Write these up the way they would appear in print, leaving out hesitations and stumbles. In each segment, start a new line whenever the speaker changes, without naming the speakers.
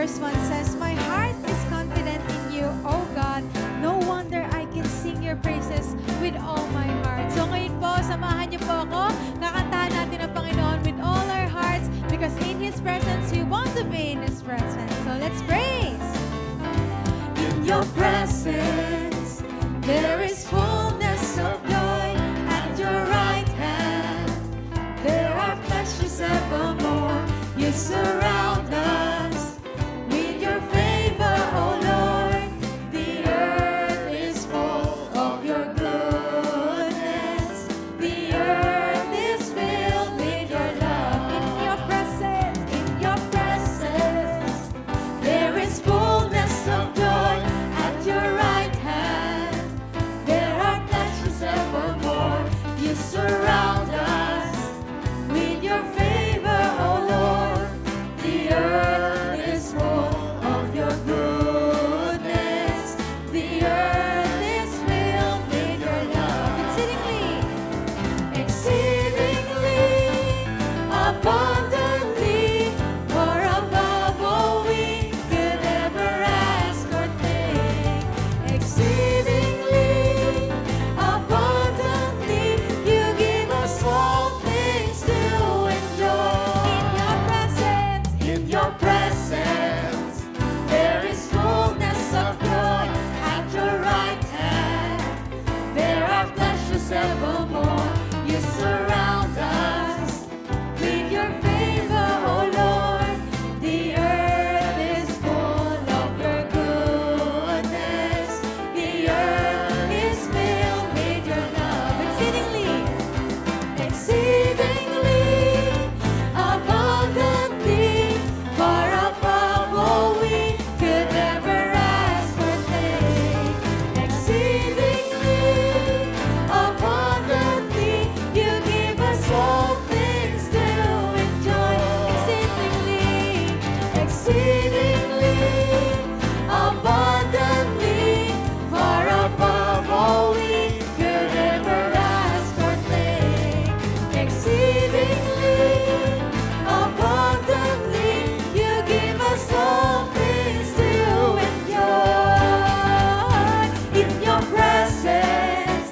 verse 1 says, "My heart is confident in you, O God. No wonder I can sing your praises with all my heart." So ngayon po, samahan niyo po ako. Kakantahan natin ang Panginoon with all our hearts because in His presence, we want to be in His presence. So let's praise! In your presence, there is fullness of joy. At your right hand, there are pleasures evermore. You surround us with your favor, O Lord. The earth is full of your goodness. The earth is filled with your love. In your presence, there is fullness of joy. At your right hand, there are pleasures evermore. You surround us with your favor, O Lord. The earth is full of your goodness. The earth is filled with your love. Exceedingly, abundantly, far above all we could ever ask or think. Exceedingly, abundantly, you give us all things to enjoy. In your presence, there is fullness of joy. At your right hand, there are pleasures evermore. You surround us with your favor, O Lord. The earth is full of your goodness. The earth is filled with your love. Exceedingly, abundantly, far above all we could ever ask or think. Exceedingly, abundantly, you give us all things to enjoy. Exceedingly, abundantly, far above all we could ever ask or think. Exceedingly, abundantly, you give us all things to enjoy. In your presence,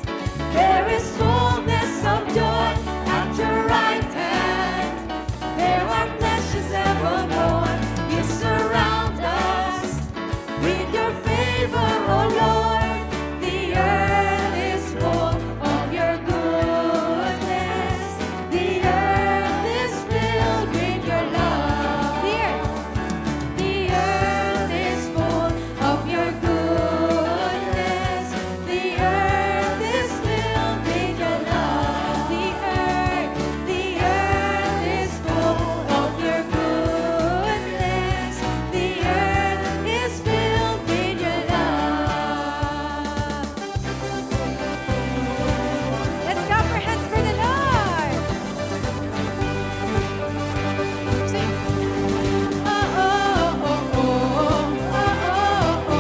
there is fullness of joy. At your right hand, there are pleasures evermore. You surround us with your favor, O Lord. The earth is full of your goodness. The earth is filled with your love. The earth is full of your goodness. The earth is filled with your love. The earth is full of your goodness. The earth is filled with your love. Let's clap our hands for the Lord. Sing. Oh, oh, oh, oh, oh,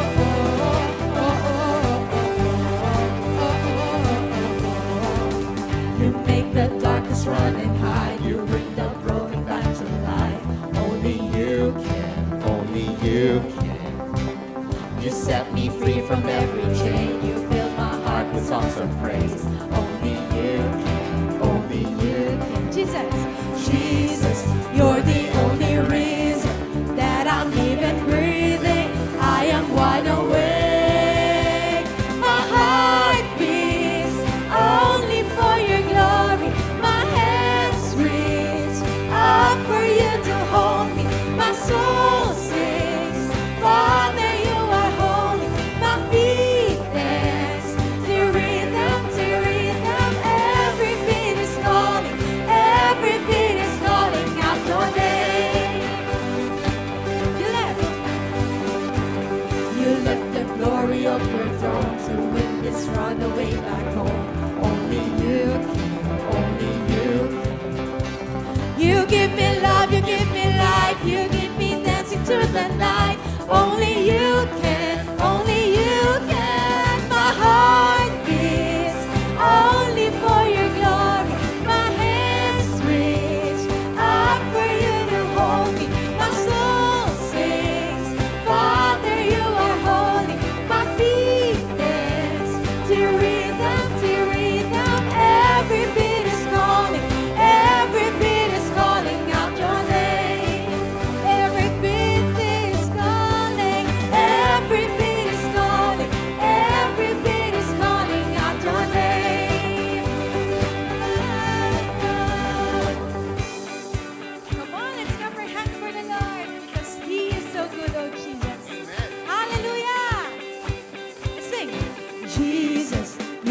You make the darkness run and hide. You bring the broken back to life. Only you can. You set me free from every chain. You fill my heart with songs of praise. Only you can. Jesus, you're the only reason that I'm even breathing. I am wide awake. My heart beats only for your glory. My hands reach up for you to hold me. My soul sings, Father, you are holy. My feet dance to rhythm. Every beat is calling out your name. You left the glory of your throne to win this runaway back home. Only you can. You give me love, you give me life, you give me dancing through the night. Only you can. My heart beats only for your glory. My hands reach up for you to hold me. My soul sings,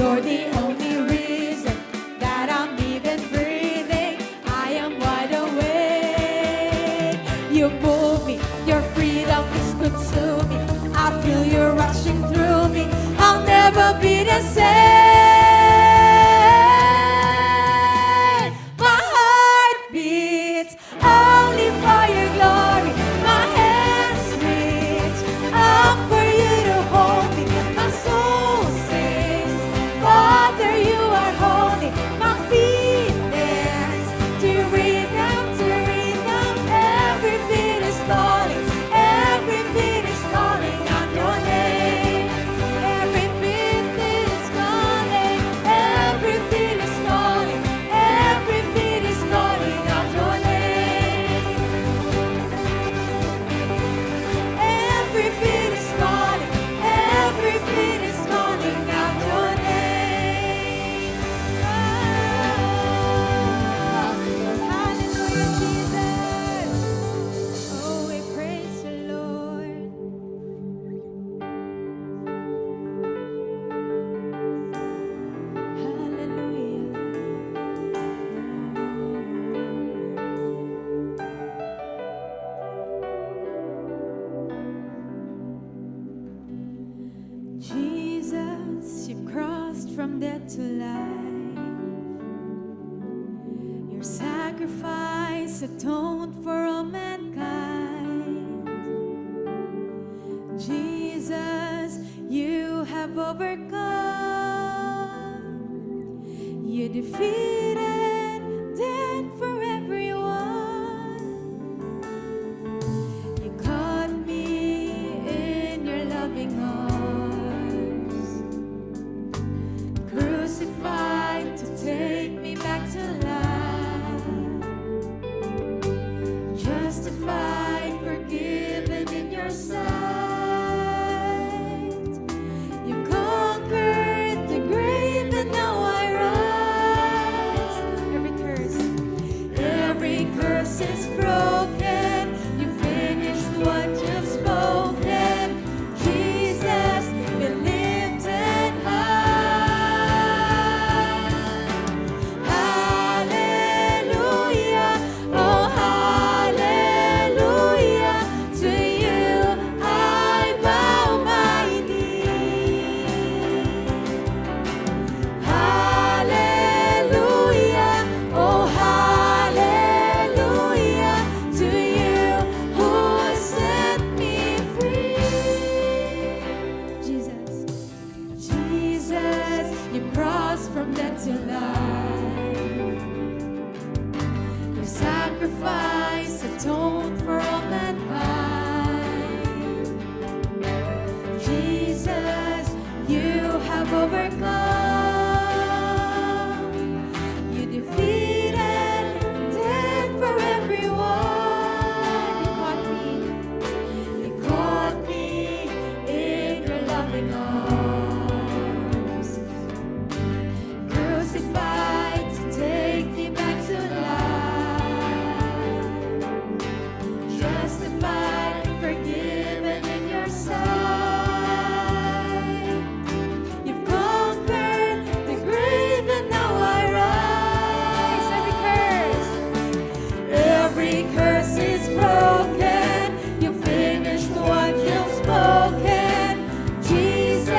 You're the only reason that I'm even breathing. I am wide awake. You move me, your freedom is consuming. I feel you rushing through me. I'll never be the same. My heart beats only for your glory. My hands reach up for you to hold me. My soul sings, Father, you are holy. My feet dance to rhythm, to rhythm. Every beat is calling, every beat is calling out your name. Every beat is calling, every beat is calling, every beat is calling out your name. Every beat is calling, every beat is calling out your name. Hallelujah, Jesus. Oh, we praise the Lord. Hallelujah. Jesus, you crossed from death to life. Your sacrifice atoned for all mankind. Jesus, you have overcome. You defeated death for everyone. You caught me in your loving arms, crucified to take me back to life, justified, forgiven in your sight. You conquered the grave and now I rise. Every curse is broken. You finished what you've spoken. Jesus, be lifted high. Hallelujah, oh hallelujah. To you I bow my knee. Hallelujah, oh hallelujah. To you who set me free. Jesus, Jesus, you crossed from death to life. Your sacrifice atoned for all mankind. Jesus, you have overcome. You defeated death for everyone. You caught me in your loving arms, crucified to take me back to life, justified, forgiven in your sight. You've conquered the grave and now I rise. Every curse is broken. You finished what you've spoken. Jesus,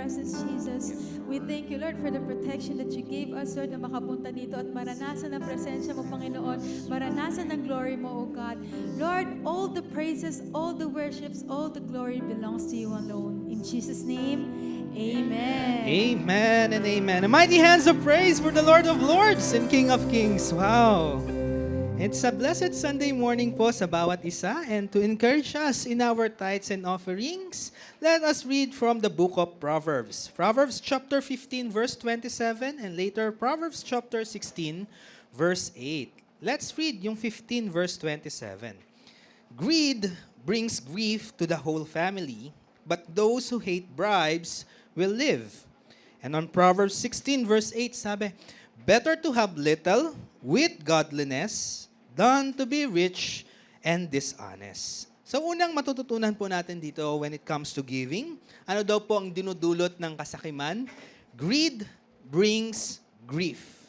presence, Jesus. We thank you, Lord, for the protection that you gave us, Lord, na makapunta dito at maranasan ang presensya mo, Panginoon. Maranasan ang glory mo, O God. Lord, all the praises, all the worships, all the glory belongs to you alone. In Jesus' name, amen.
Amen and amen. A mighty hands of praise for the Lord of Lords and King of Kings. Wow. It's a blessed Sunday morning po sa bawat isa, and to encourage us in our tithes and offerings, let us read from the book of Proverbs. Proverbs chapter 15 verse 27 and later Proverbs chapter 16 verse 8. Let's read yung 15 verse 27. Greed brings grief to the whole family, but those who hate bribes will live. And on Proverbs 16 verse 8 sabi, better to have little with godliness than to be rich and dishonest. So unang matututunan po natin dito when it comes to giving, ano daw po ang dinudulot ng kasakiman? Greed brings grief.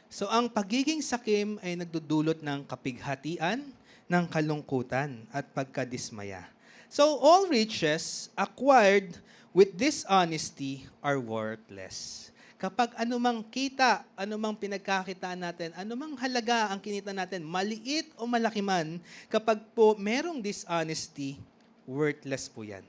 So ang pagiging sakim ay nagdudulot ng kapighatian, ng kalungkutan at pagkadismaya. So all riches acquired with dishonesty are worthless. Kapag anumang kita, anumang pinagkakitaan natin, anumang halaga ang kinita natin, maliit o malaki man, kapag po merong dishonesty, worthless po yan.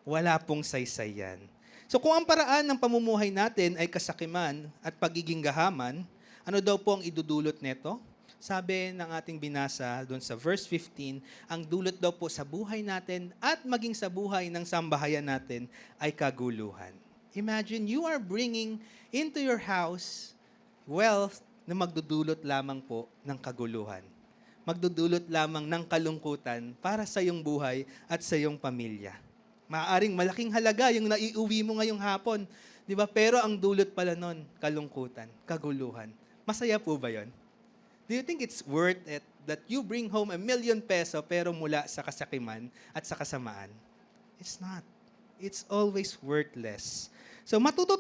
Wala pong saysay yan. So kung ang paraan ng pamumuhay natin ay kasakiman at pagiging gahaman, ano daw po ang idudulot nito? Sabi ng ating binasa doon sa verse 15, ang dulot daw po sa buhay natin at maging sa buhay ng sambahayan natin ay kaguluhan. Imagine you are bringing into your house wealth na magdudulot lamang po ng kaguluhan. Magdudulot lamang ng kalungkutan para sa iyong buhay at sa iyong pamilya. Maaaring malaking halaga yung naiuwi mo ngayong hapon, di ba? Pero ang dulot pala nun, kalungkutan, kaguluhan. Masaya po ba yon? Do you think it's worth it that you bring home ₱1,000,000 pero mula sa kasakiman at sa kasamaan? It's not. It's always worthless. So matututo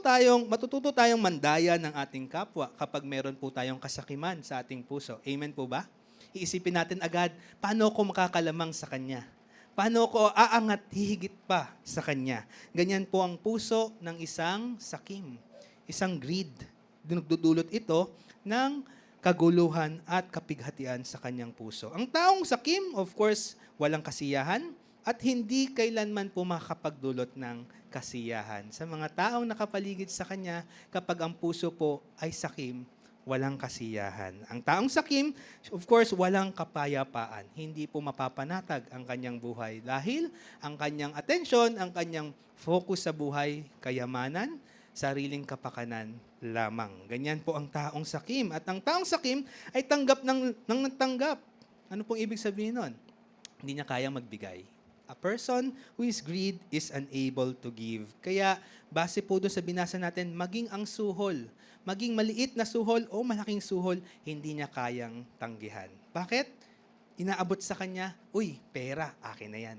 tayong mandaya ng ating kapwa kapag meron po tayong kasakiman sa ating puso. Amen po ba? Iisipin natin agad, paano ko makakalamang sa Kanya? Paano ko aangat higit pa sa Kanya? Ganyan po ang puso ng isang sakim, isang greed. Dinudulot ito ng kaguluhan at kapighatian sa kanyang puso. Ang taong sakim, of course, walang kasiyahan at hindi kailanman po makakapagdulot ng kasiyahan. Sa mga taong nakapaligid sa kanya, kapag ang puso po ay sakim, walang kasiyahan. Ang taong sakim, of course, walang kapayapaan. Hindi po mapapanatag ang kanyang buhay dahil ang kanyang atensyon, ang kanyang focus sa buhay, kayamanan, sariling kapakanan lamang. Ganyan po ang taong sakim. At ang taong sakim ay tanggap ng tanggap. Ano pong ibig sabihin nun? Hindi niya kayang magbigay. A person who is greed is unable to give. Kaya, base po doon sa binasa natin, maging ang suhol, maging maliit na suhol o malaking suhol, hindi niya kayang tanggihan. Bakit? Inaabot sa kanya, uy, pera, akin na yan.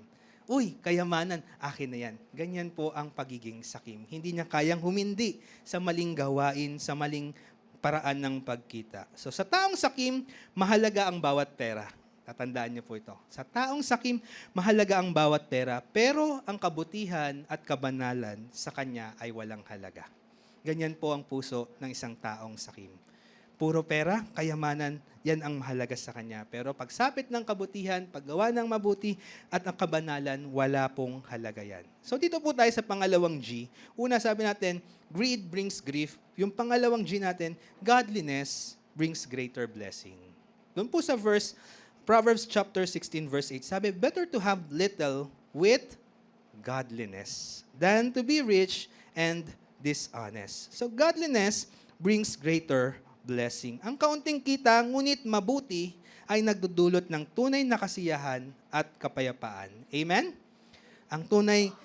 Uy, kayamanan, akin na yan. Ganyan po ang pagiging sakim. Hindi niya kayang humindi sa maling gawain, sa maling paraan ng pagkita. So sa taong sakim, mahalaga ang bawat pera. Tatandaan niyo po ito. Sa taong sakim, mahalaga ang bawat pera, pero ang kabutihan at kabanalan sa kanya ay walang halaga. Ganyan po ang puso ng isang taong sakim. Puro pera, kayamanan, yan ang mahalaga sa kanya. Pero pagsapit ng kabutihan, paggawa ng mabuti, at ang kabanalan, wala pong halaga yan. So dito po tayo sa pangalawang G. Una, sabi natin, greed brings grief. Yung pangalawang G natin, godliness brings greater blessing. Doon po sa Proverbs chapter 16 verse 8, sabi, better to have little with godliness than to be rich and dishonest. So godliness brings greater blessing. Ang kaunting kita, ngunit mabuti, ay nagdudulot ng tunay na kasiyahan at kapayapaan. Amen?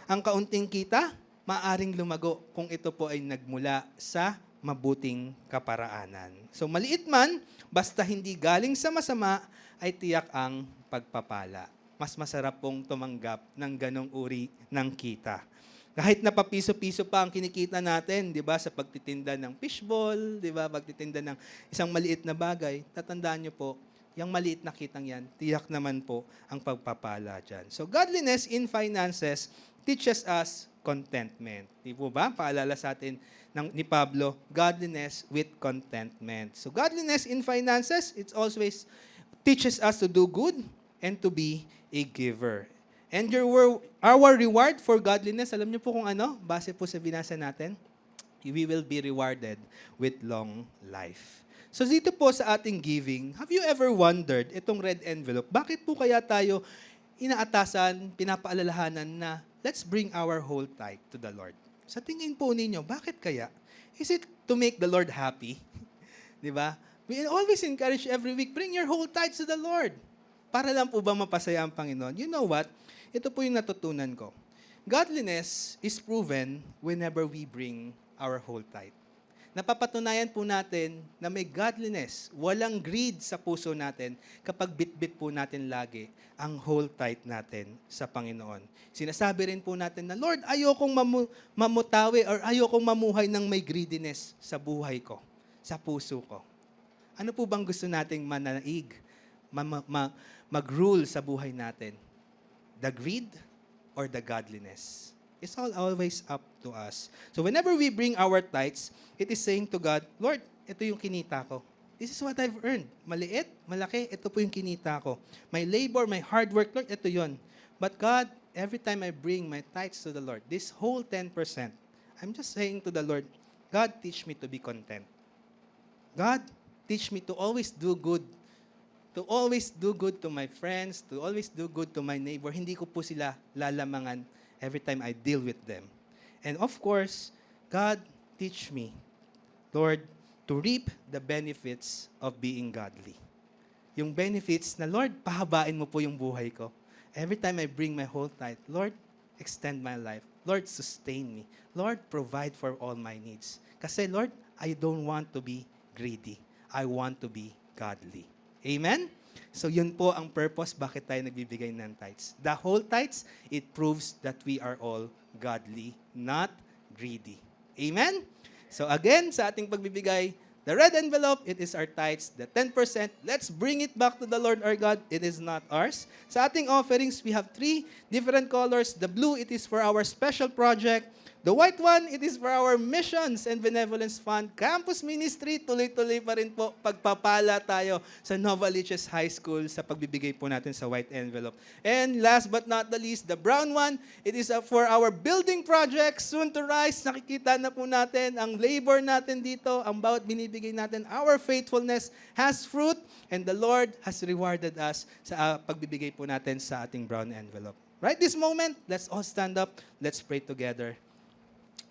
Ang kaunting kita, maaring lumago kung ito po ay nagmula sa mabuting kaparaanan. So maliit man, basta hindi galing sa masama, ay tiyak ang pagpapala. Mas masarap pong tumanggap ng ganong uri ng kita. Kahit na papiso-piso pa ang kinikita natin, di ba, sa pagtitinda ng fishball, di ba, pagtitinda ng isang maliit na bagay, tatandaan niyo po, yung maliit na kitang yan, tiyak naman po ang pagpapala dyan. So godliness in finances teaches us contentment. Di po ba? Paalala sa atin ni Pablo, godliness with contentment. So godliness in finances, it always teaches us to do good and to be a giver. And our reward for godliness, alam niyo po kung ano? Base po sa binasa natin, we will be rewarded with long life. So dito po sa ating giving, have you ever wondered, itong red envelope, bakit po kaya tayo inaatasan, pinapaalalahanan na let's bring our whole tithe to the Lord? Sa tingin po ninyo, bakit kaya? Is it to make the Lord happy? Di ba? We always encourage every week, bring your whole tithe to the Lord. Para lang po ba mapasaya ang Panginoon? You know what? Ito po yung natutunan ko. Godliness is proven whenever we bring our whole tithe. Napapatunayan po natin na may godliness, walang greed sa puso natin kapag bitbit po natin lagi ang whole tithe natin sa Panginoon. Sinasabi rin po natin na, Lord, ayokong mamutawi or ayokong mamuhay ng may greediness sa buhay ko, sa puso ko. Ano po bang gusto nating manaig, mag-rule sa buhay natin? The greed or the godliness? It's all always up to us. So whenever we bring our tithes, it is saying to God, Lord, ito yung kinita ko. This is what I've earned. Maliit, malaki, ito po yung kinita ko. My labor, my hard work, Lord, ito yon. But God, every time I bring my tithes to the Lord, this whole 10%, I'm just saying to the Lord, God, teach me to be content. God, teach me to always do good. To always do good to my friends, to always do good to my neighbor. Hindi ko po sila lalamangan every time I deal with them. And of course, God, teach me, Lord, to reap the benefits of being godly. Yung benefits na, Lord, pahabain mo po yung buhay ko. Every time I bring my whole tithe, Lord, extend my life. Lord, sustain me. Lord, provide for all my needs. Kasi, Lord, I don't want to be greedy. I want to be godly. Amen? So yun po ang purpose bakit tayo nagbibigay ng tithes. The whole tithes, it proves that we are all godly, not greedy. Amen? So again, sa ating pagbibigay, the red envelope, it is our tithes. The 10%, let's bring it back to the Lord our God. It is not ours. Sa ating offerings, we have 3 different colors. The blue, it is for our special project. The white one, it is for our missions and benevolence fund. Campus ministry, tuloy-tuloy pa rin po pagpapala tayo sa Nova Liches High School sa pagbibigay po natin sa white envelope. And last but not the least, the brown one, it is for our building project, soon to rise. Nakikita na po natin ang labor natin dito, ang bawat binibigay natin. Our faithfulness has fruit and the Lord has rewarded us sa pagbibigay po natin sa ating brown envelope. Right this moment, let's all stand up. Let's pray together.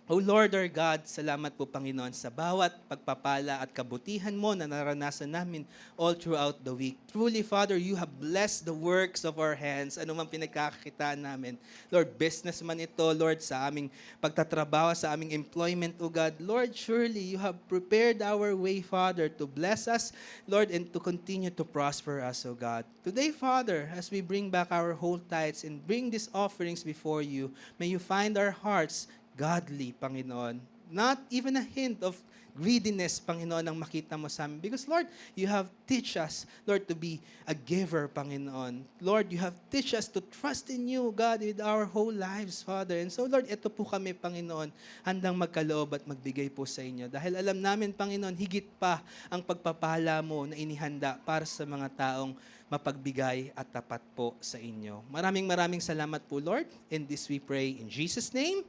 O Lord our God, salamat po Panginoon sa bawat pagpapala at kabutihan mo na naranasan namin all throughout the week. Truly, Father, you have blessed the works of our hands. Ano man pinagkakakitaan namin. Lord, business man ito, Lord, sa aming pagtatrabaho, sa aming employment, O God. Lord, surely you have prepared our way, Father, to bless us, Lord, and to continue to prosper us, O God. Today, Father, as we bring back our whole tithes and bring these offerings before you, may you find our hearts godly, Panginoon. Not even a hint of greediness, Panginoon, ang makita mo sa amin. Because, Lord, you have teach us, Lord, to be a giver, Panginoon. Lord, you have teach us to trust in you, God, with our whole lives, Father. And so, Lord, ito po kami, Panginoon, handang magkaloob at magbigay po sa inyo. Dahil alam namin, Panginoon, higit pa ang pagpapala mo na inihanda para sa mga taong mapagbigay at tapat po sa inyo. Maraming salamat po, Lord. In this we pray in Jesus' name.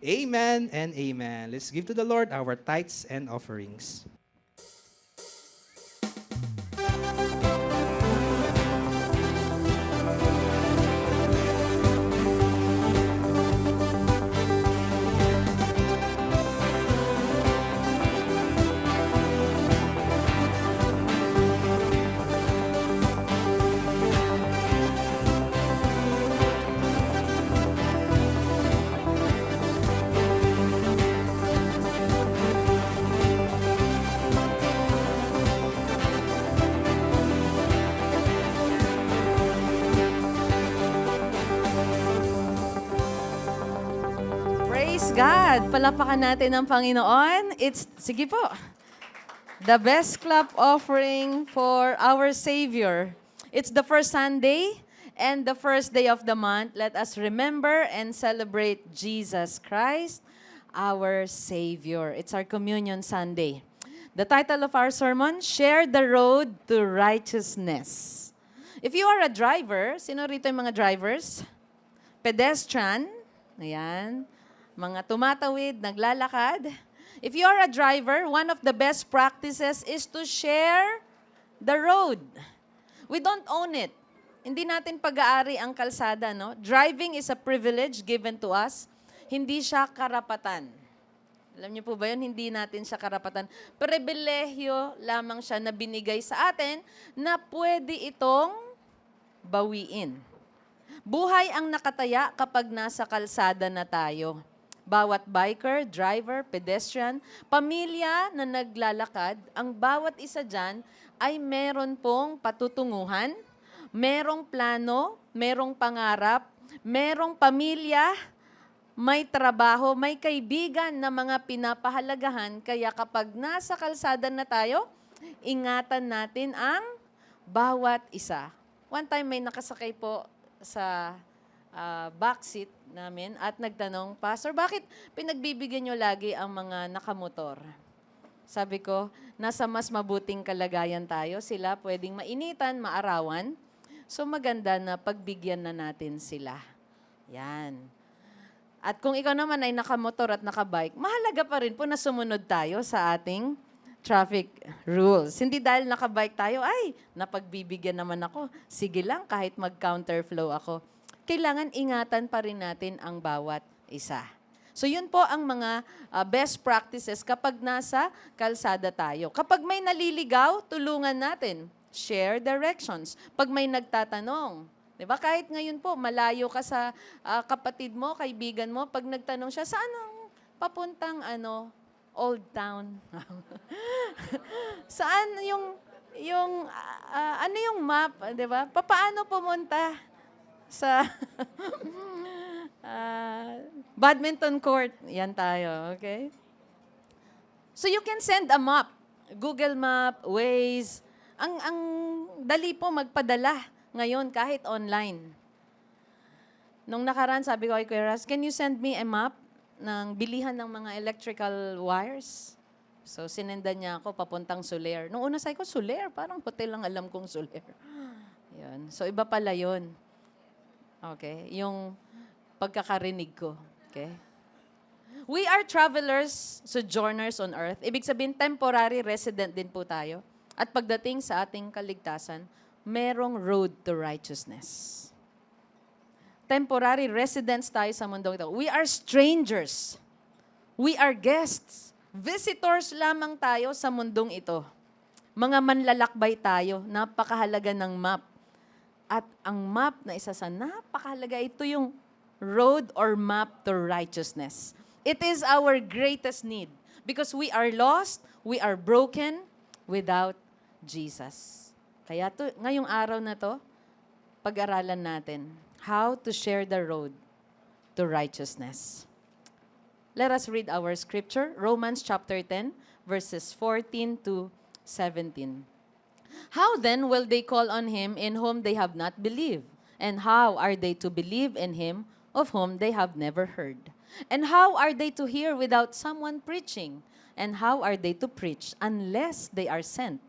Amen and amen. Let's give to the Lord our tithes and offerings.
Praise God! Palapakan natin ang Panginoon. Sige po, the best clap offering for our Savior. It's the first Sunday, And the first day of the month, let us remember and celebrate Jesus Christ, our Savior. It's our Communion Sunday. The title of our sermon, Share the Road to Righteousness. If you are a driver, sino rito yung mga drivers? Pedestrian, ayan, mga tumatawid, naglalakad. If you are a driver, one of the best practices is to share the road. We don't own it. Hindi natin pag-aari ang kalsada, no? Driving is a privilege given to us. Hindi siya karapatan. Alam niyo po ba yun? Hindi natin siya karapatan. Pribilehyo lamang siya na binigay sa atin na pwede itong bawiin. Buhay ang nakataya kapag nasa kalsada na tayo. Bawat biker, driver, pedestrian, pamilya na naglalakad, ang bawat isa dyan ay meron pong patutunguhan, merong plano, merong pangarap, merong pamilya, may trabaho, may kaibigan na mga pinapahalagahan. Kaya kapag nasa kalsada na tayo, ingatan natin ang bawat isa. One time may nakasakay po sa backseat namin at nagtanong, Pastor, bakit pinagbibigyan nyo lagi ang mga nakamotor? Sabi ko, nasa mas mabuting kalagayan tayo. Sila pwedeng mainitan, maarawan. So maganda na pagbigyan na natin sila. Yan. At kung ikaw naman ay nakamotor at nakabike, mahalaga pa rin po na sumunod tayo sa ating traffic rules. Hindi dahil nakabike tayo, ay, napagbibigyan naman ako. Sige lang, kahit mag-counterflow ako. Kailangan ingatan pa rin natin ang bawat isa. So yun po ang mga best practices kapag nasa kalsada tayo. Kapag may naliligaw, tulungan natin. Share directions. Pag may nagtatanong, di ba? Kahit ngayon po, malayo ka sa kapatid mo, kaibigan mo, pag nagtanong siya, saan ang papuntang Old Town? Saan yung map, di ba? Paano pumunta sa badminton court? Yan tayo, okay? So you can send a map. Google Map, Waze. Ang dali po magpadala ngayon kahit online. Nung nakaraan, sabi ko kay Kuya Ras, can you send me a map ng bilihan ng mga electrical wires? So sinendan niya ako papuntang Soler. Nung una sabi ko, Soler? Parang hotel lang alam kong Soler. Yun. So iba pala yun. Okay, yung pagkakarinig ko. Okay? We are travelers, sojourners on earth. Ibig sabihin, temporary resident din po tayo. At pagdating sa ating kaligtasan, merong road to righteousness. Temporary residents tayo sa mundong ito. We are strangers. We are guests. Visitors lamang tayo sa mundong ito. Mga manlalakbay tayo. Napakahalaga ng map. At ang map na isa sa napakahalaga, ito yung road or map to righteousness. It is our greatest need because we are lost, we are broken without Jesus. Kaya ngayong araw na to, pag-aralan natin how to share the road to righteousness. Let us read our scripture, Romans chapter 10, verses 14 to 17. How then will they call on him in whom they have not believed? And how are they to believe in him of whom they have never heard? And how are they to hear without someone preaching? And how are they to preach unless they are sent?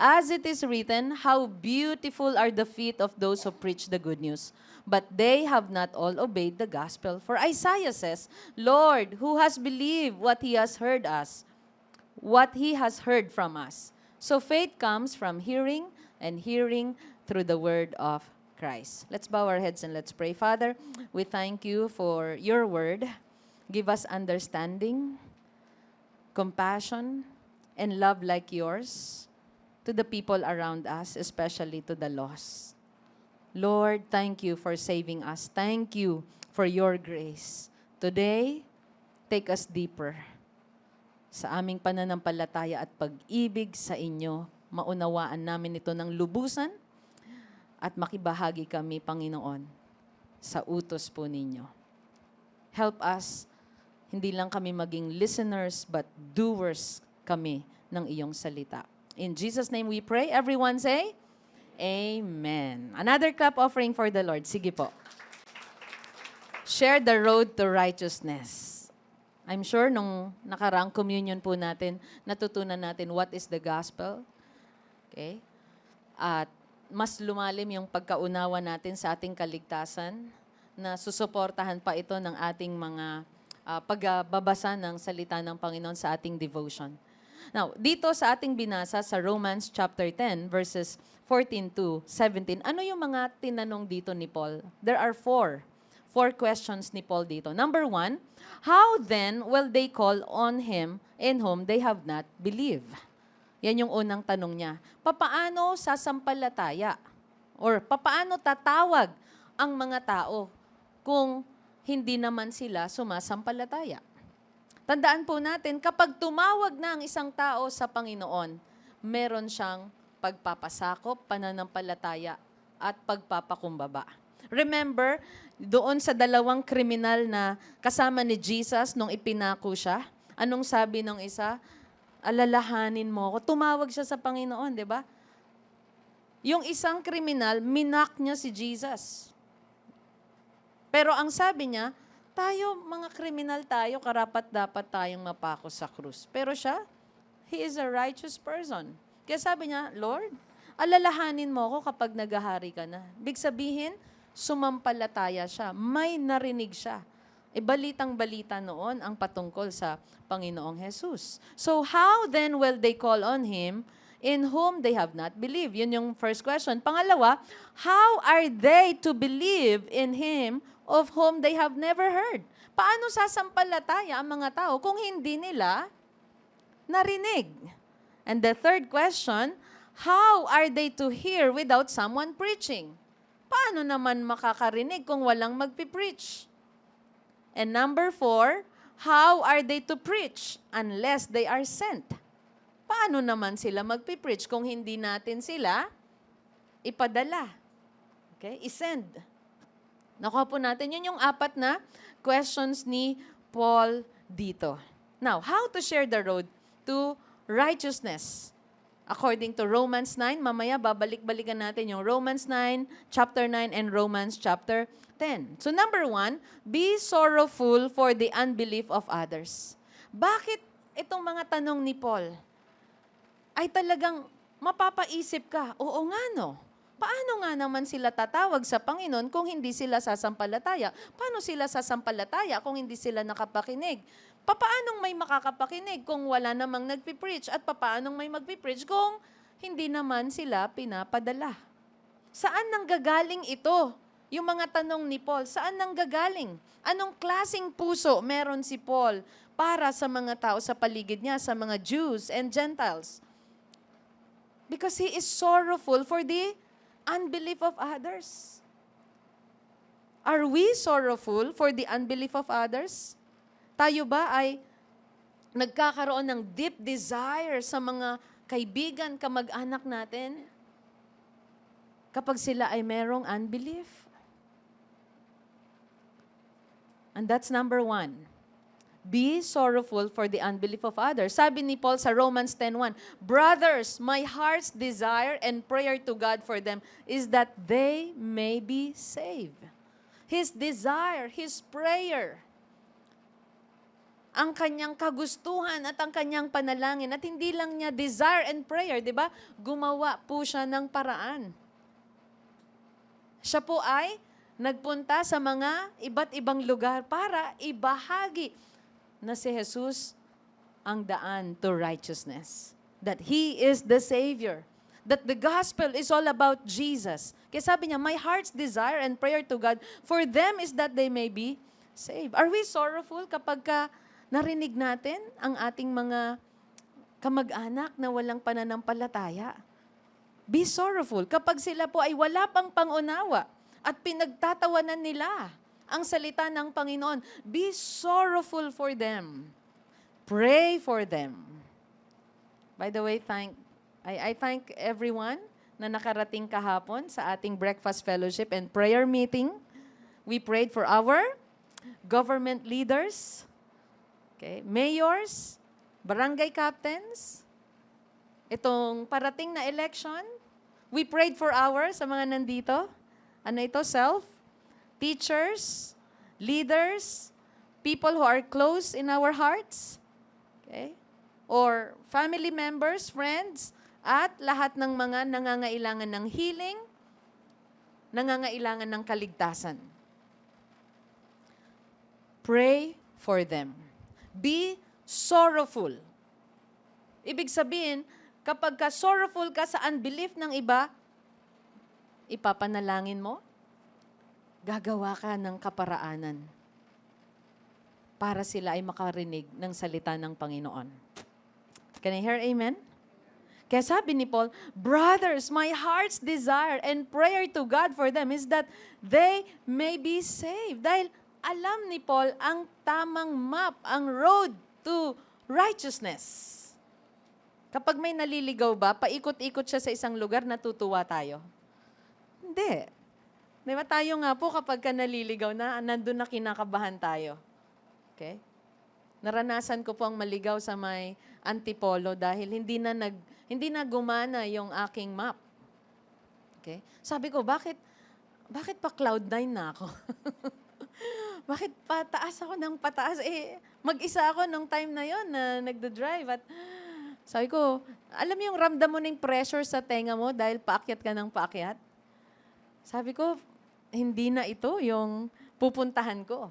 As it is written, how beautiful are the feet of those who preach the good news. But they have not all obeyed the gospel. For Isaiah says, Lord, who has believed what he has heard from us? So faith comes from hearing, and hearing through the word of Christ. Let's bow our heads and let's pray. Father, we thank you for your word. Give us understanding, compassion, and love like yours to the people around us, especially to the lost. Lord, thank you for saving us. Thank you for your grace. Today, take us deeper sa aming pananampalataya at pag-ibig sa inyo. Maunawaan namin ito ng lubusan at makibahagi kami, Panginoon, sa utos po ninyo. Help us, hindi lang kami maging listeners, but doers kami ng iyong salita. In Jesus' name we pray. Everyone say, Amen. Another clap offering for the Lord. Sige po. Share the road to righteousness. I'm sure nung nakaraang communion po natin, natutunan natin what is the gospel. Okay? At mas lumalim yung pagkaunawa natin sa ating kaligtasan na susuportahan pa ito ng ating mga pagbabasa ng salita ng Panginoon sa ating devotion. Now, dito sa ating binasa sa Romans chapter 10 verses 14 to 17, ano yung mga tinanong dito ni Paul? There are four questions ni Paul dito. Number 1, how then will they call on him in whom they have not believed? Yan yung unang tanong niya. Papaano sasampalataya? Or papaano tatawag ang mga tao kung hindi naman sila sumasampalataya? Tandaan po natin, kapag tumawag na ang isang tao sa Panginoon, meron siyang pagpapasakop, pananampalataya, at pagpapakumbaba. Remember, doon sa dalawang kriminal na kasama ni Jesus nung ipinako siya, anong sabi ng isa? Alalahanin mo ako. Tumawag siya sa Panginoon, di ba? Yung isang kriminal, minak niya si Jesus. Pero ang sabi niya, tayo, mga kriminal tayo, karapat-dapat tayong mapako sa krus. Pero siya, he is a righteous person. Kaya sabi niya, Lord, alalahanin mo ako kapag naghahari ka na. Big sabihin, sumampalataya siya. May narinig siya. Balitang-balita noon ang patungkol sa Panginoong Jesus. So how then will they call on Him in whom they have not believed? Yun yung first question. Pangalawa, how are they to believe in Him of whom they have never heard? Paano sasampalataya ang mga tao kung hindi nila narinig? And the third question, how are they to hear without someone preaching? Paano naman makakarinig kung walang magpipreach? And number 4, how are they to preach unless they are sent? Paano naman sila magpipreach kung hindi natin sila ipadala? Okay, isend. Nakuha po natin, yun yung 4 na questions ni Paul dito. Now, how to share the road to righteousness? According to Romans 9, mamaya babalik-balikan natin yung Romans 9, chapter 9, and Romans chapter 10. So number 1, be sorrowful for the unbelief of others. Bakit itong mga tanong ni Paul ay talagang mapapaisip ka, oo nga no, paano nga naman sila tatawag sa Panginoon kung hindi sila sasampalataya? Paano sila sasampalataya kung hindi sila nakapakinig? Papaanong may makakapakinig kung wala namang nagpipreach? At papaanong may magpipreach kung hindi naman sila pinapadala? Saan nanggagaling ito? Yung mga tanong ni Paul, saan nanggagaling? Anong klaseng puso meron si Paul para sa mga tao sa paligid niya, sa mga Jews and Gentiles? Because he is sorrowful for the unbelief of others. Are we sorrowful for the unbelief of others? Tayo ba ay nagkakaroon ng deep desire sa mga kaibigan, kamag-anak natin kapag sila ay merong unbelief? And that's number 1. Be sorrowful for the unbelief of others. Sabi ni Paul sa Romans 10:1, brothers, my heart's desire and prayer to God for them is that they may be saved. His desire, his prayer, ang kanyang kagustuhan at ang kanyang panalangin. At hindi lang niya desire and prayer, di ba? Gumawa po siya ng paraan. Siya po ay nagpunta sa mga iba't ibang lugar para ibahagi na si Jesus ang daan to righteousness. That He is the Savior. That the gospel is all about Jesus. Kaya sabi niya, my heart's desire and prayer to God for them is that they may be saved. Are we sorrowful kapag narinig natin ang ating mga kamag-anak na walang pananampalataya? Be sorrowful kapag sila po ay wala pang pangunawa at pinagtatawanan nila ang salita ng Panginoon. Be sorrowful for them. Pray for them. By the way, I thank everyone na nakarating kahapon sa ating breakfast fellowship and prayer meeting. We prayed for our government leaders, okay, mayors, barangay captains, itong parating na election, We prayed for hours sa mga nandito. Ano ito? Self, teachers, leaders, people who are close in our hearts. Okay? Or family members, friends, at lahat ng mga nangangailangan ng healing, nangangailangan ng kaligtasan. Pray for them. Be sorrowful. Ibig sabihin, kapag ka sorrowful ka sa unbelief ng iba, ipapanalangin mo, gagawa ka ng kaparaanan para sila ay makarinig ng salita ng Panginoon. Can I hear amen? Kaya sabi ni Paul, brothers, my heart's desire and prayer to God for them is that they may be saved. Dahil alam ni Paul ang tamang map, ang road to righteousness. Kapag may naliligaw ba, paikot-ikot siya sa isang lugar, natutuwa tayo? Hindi. Di ba tayo nga po kapag ka naliligaw na, nandun na kinakabahan tayo. Okay? Naranasan ko po ang maligaw sa may Antipolo dahil hindi na gumana yung aking map. Okay? Sabi ko, bakit pa cloud 9 na ako? Bakit pataas ako ng pataas? Mag-isa ako nung time na yon na nagda-drive at sabi ko, alam mo yung ramdam mo ng pressure sa tenga mo dahil paakyat ka ng paakyat? Sabi ko, hindi na ito yung pupuntahan ko.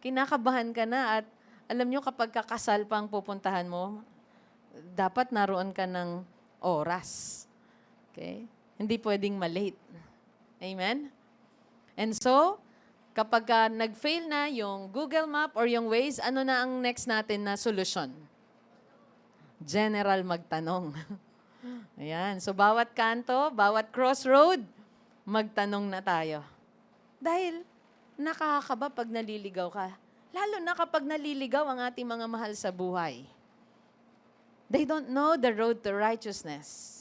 Kinakabahan ka na at alam nyo kapag kakasal pang pupuntahan mo, dapat naroon ka ng oras. Okay? Hindi pwedeng malate. Amen? And so, kapag nag-fail na yung Google Map or yung Waze, ano na ang next natin na solusyon? General magtanong. Ayan. So, bawat kanto, bawat crossroad, magtanong na tayo. Dahil, nakakakaba pag naliligaw ka. Lalo na kapag naliligaw ang ating mga mahal sa buhay. They don't know the road to righteousness.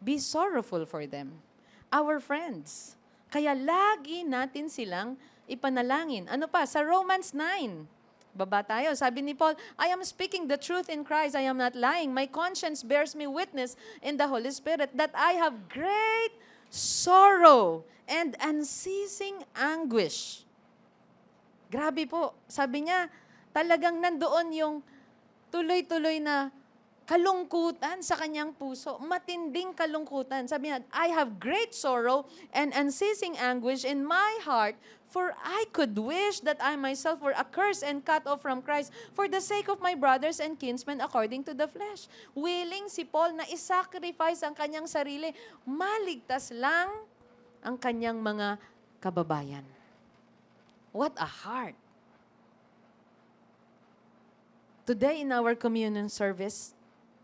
Be sorrowful for them. Our friends. Kaya lagi natin silang ipanalangin. Ano pa? Sa Romans 9. Baba tayo. Sabi ni Paul, I am speaking the truth in Christ. I am not lying. My conscience bears me witness in the Holy Spirit that I have great sorrow and unceasing anguish. Grabe po. Sabi niya, talagang nandoon yung tuloy-tuloy na kalungkutan sa kanyang puso. Matinding kalungkutan. Sabi niya, I have great sorrow and unceasing anguish in my heart, for I could wish that I myself were accursed and cut off from Christ for the sake of my brothers and kinsmen according to the flesh. Willing si Paul na isacrifice ang kanyang sarili, maligtas lang ang kanyang mga kababayan. What a heart. Today in our communion service,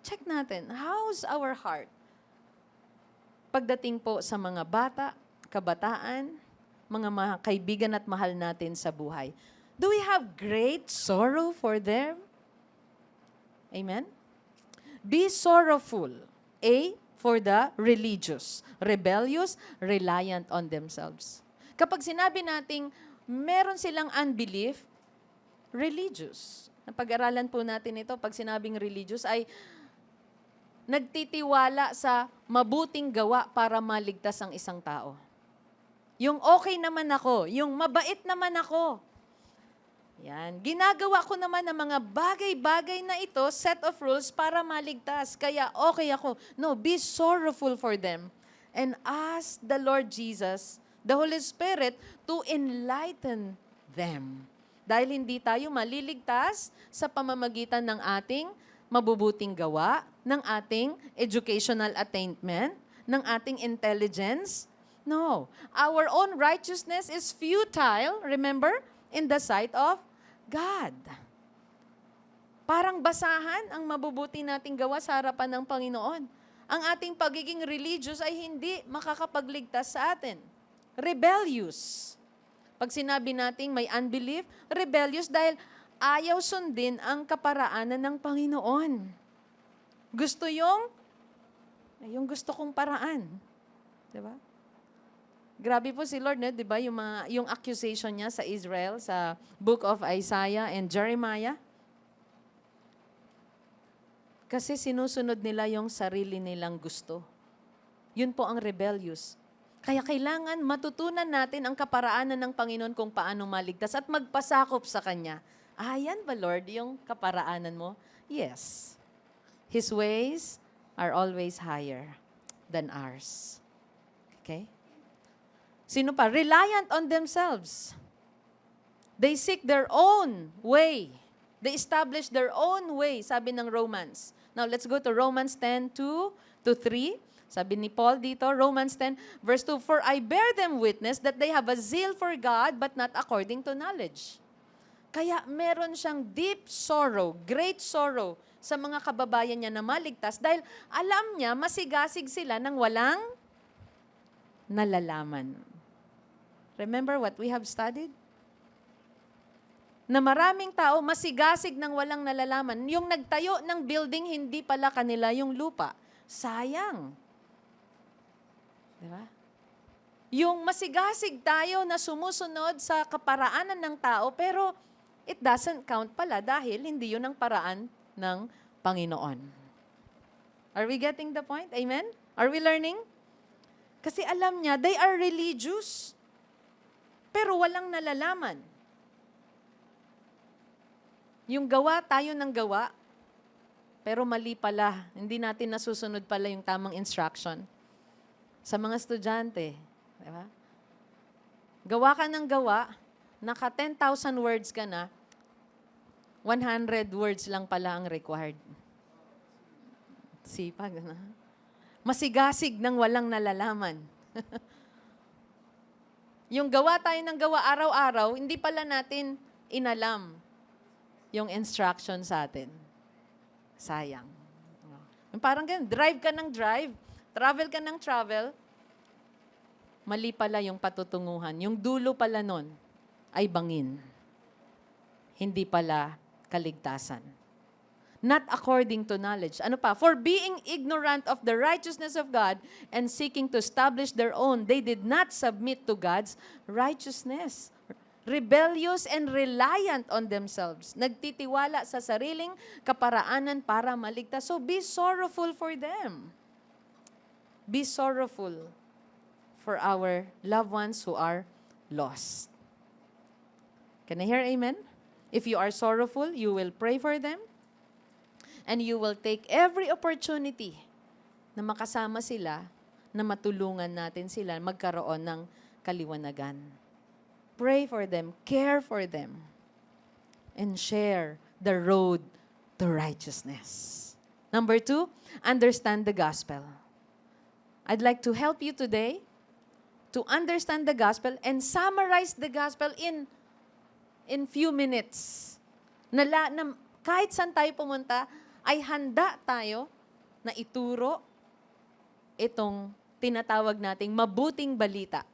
check natin, how's our heart? Pagdating po sa mga bata, kabataan, mga kaibigan at mahal natin sa buhay. Do we have great sorrow for them? Amen? Be sorrowful. A, for the religious, rebellious, reliant on themselves. Kapag sinabi nating meron silang unbelief, religious. Napag-aralan po natin ito, pag sinabing religious ay nagtitiwala sa mabuting gawa para maligtas ang isang tao. Yung okay naman ako, yung mabait naman ako. Yan. Ginagawa ko naman ng mga bagay-bagay na ito, set of rules para maligtas. Kaya okay ako. No, be sorrowful for them. And ask the Lord Jesus, the Holy Spirit, to enlighten them. Dahil hindi tayo maliligtas sa pamamagitan ng ating mabubuting gawa, ng ating educational attainment, ng ating intelligence. No. Our own righteousness is futile, remember, in the sight of God. Parang basahan ang mabubuti nating gawa sa harapan ng Panginoon. Ang ating pagiging religious ay hindi makakapagligtas sa atin. Rebellious. Pag sinabi nating may unbelief, rebellious dahil ayaw sundin ang kaparaanan ng Panginoon. Gusto yung gusto kong paraan. Diba? Grabe po si Lord, di ba? Yung accusation niya sa Israel, sa book of Isaiah and Jeremiah. Kasi sinusunod nila yung sarili nilang gusto. Yun po ang rebellious. Kaya kailangan matutunan natin ang kaparaanan ng Panginoon kung paano maligtas at magpasakop sa Kanya. Yan ba, Lord, yung kaparaanan mo? Yes. His ways are always higher than ours. Okay? Sino pa? Reliant on themselves. They seek their own way. They establish their own way, sabi ng Romans. Now, let's go to Romans 10:2-3. Sabi ni Paul dito, Romans 10, verse 2, "For I bear them witness that they have a zeal for God, but not according to knowledge." Kaya meron siyang deep sorrow, great sorrow sa mga kababayan niya na maligtas dahil alam niya masigasig sila ng walang nalalaman. Remember what we have studied? Na maraming tao masigasig ng walang nalalaman. Yung nagtayo ng building, hindi pala kanila yung lupa. Sayang. Diba? Yung masigasig tayo na sumusunod sa kaparaanan ng tao, pero it doesn't count pala dahil hindi yun ang paraan ng Panginoon. Are we getting the point? Amen? Are we learning? Kasi alam niya, they are religious, pero walang nalalaman. Yung gawa tayo ng gawa, pero mali pala. Hindi natin nasusunod pala yung tamang instruction. Sa mga estudyante, di ba? Gawa ka ng gawa, naka 10,000 words ka na, 100 words lang pala ang required. Sipag, na? Masigasig ng walang nalalaman. Yung gawa tayo ng gawa araw-araw, hindi pala natin inalam yung instruction sa atin. Sayang. Parang ganun, drive ka ng drive, travel ka ng travel, mali pala yung patutunguhan. Yung dulo pala nun ay bangin. Hindi pala kaligtasan. Not according to knowledge. Ano pa? For being ignorant of the righteousness of God and seeking to establish their own, they did not submit to God's righteousness. Rebellious and reliant on themselves. Nagtitiwala sa sariling kaparaanan para maligtas. So be sorrowful for them. Be sorrowful for our loved ones who are lost. Can I hear amen? If you are sorrowful, you will pray for them and you will take every opportunity na makasama sila, na matulungan natin sila magkaroon ng kaliwanagan. Pray for them, care for them, and share the road to righteousness. Number 2, understand the gospel. I'd like to help you today to understand the gospel and summarize the gospel in few minutes. Na kahit saan tayo pumunta, ay handa tayo na ituro itong tinatawag nating mabuting balita.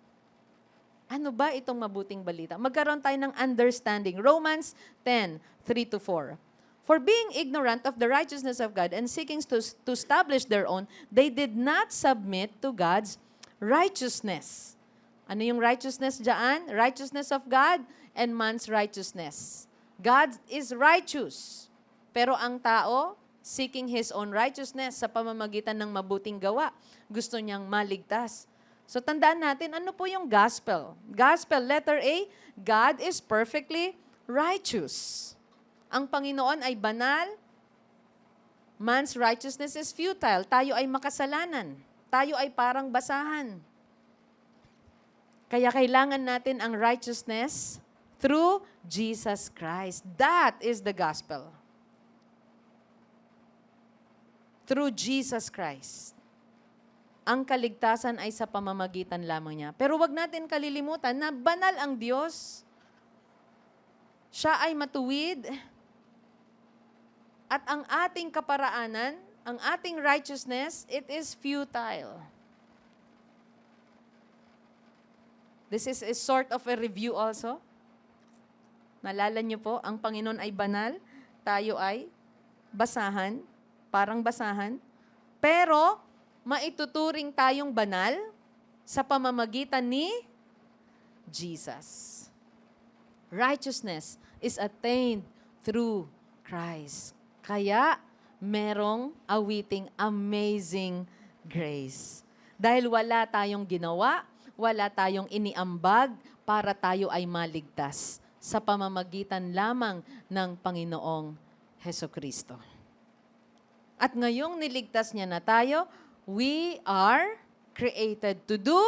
Ano ba itong mabuting balita? Magkaroon tayo ng understanding. Romans 10:3-4. For being ignorant of the righteousness of God and seeking to establish their own, they did not submit to God's righteousness. Ano yung righteousness dyan? Righteousness of God and man's righteousness. God is righteous. Pero ang tao, seeking his own righteousness sa pamamagitan ng mabuting gawa, gusto niyang maligtas. So tandaan natin, ano po yung gospel? Gospel, letter A, God is perfectly righteous. Ang Panginoon ay banal. Man's righteousness is futile. Tayo ay makasalanan. Tayo ay parang basahan. Kaya kailangan natin ang righteousness through Jesus Christ. That is the gospel. Through Jesus Christ. Ang kaligtasan ay sa pamamagitan lamang niya. Pero wag natin kalilimutan na banal ang Diyos. Siya ay matuwid. At ang ating kaparaanan, ang ating righteousness, it is futile. This is a sort of a review also. Nalala niyo po, ang Panginoon ay banal, tayo ay basahan, parang basahan, pero maituturing tayong banal sa pamamagitan ni Jesus. Righteousness is attained through Christ. Kaya merong awiting amazing grace. Dahil wala tayong ginawa, wala tayong iniambag para tayo ay maligtas sa pamamagitan lamang ng Panginoong Heso Kristo. At ngayong niligtas niya na tayo, we are created to do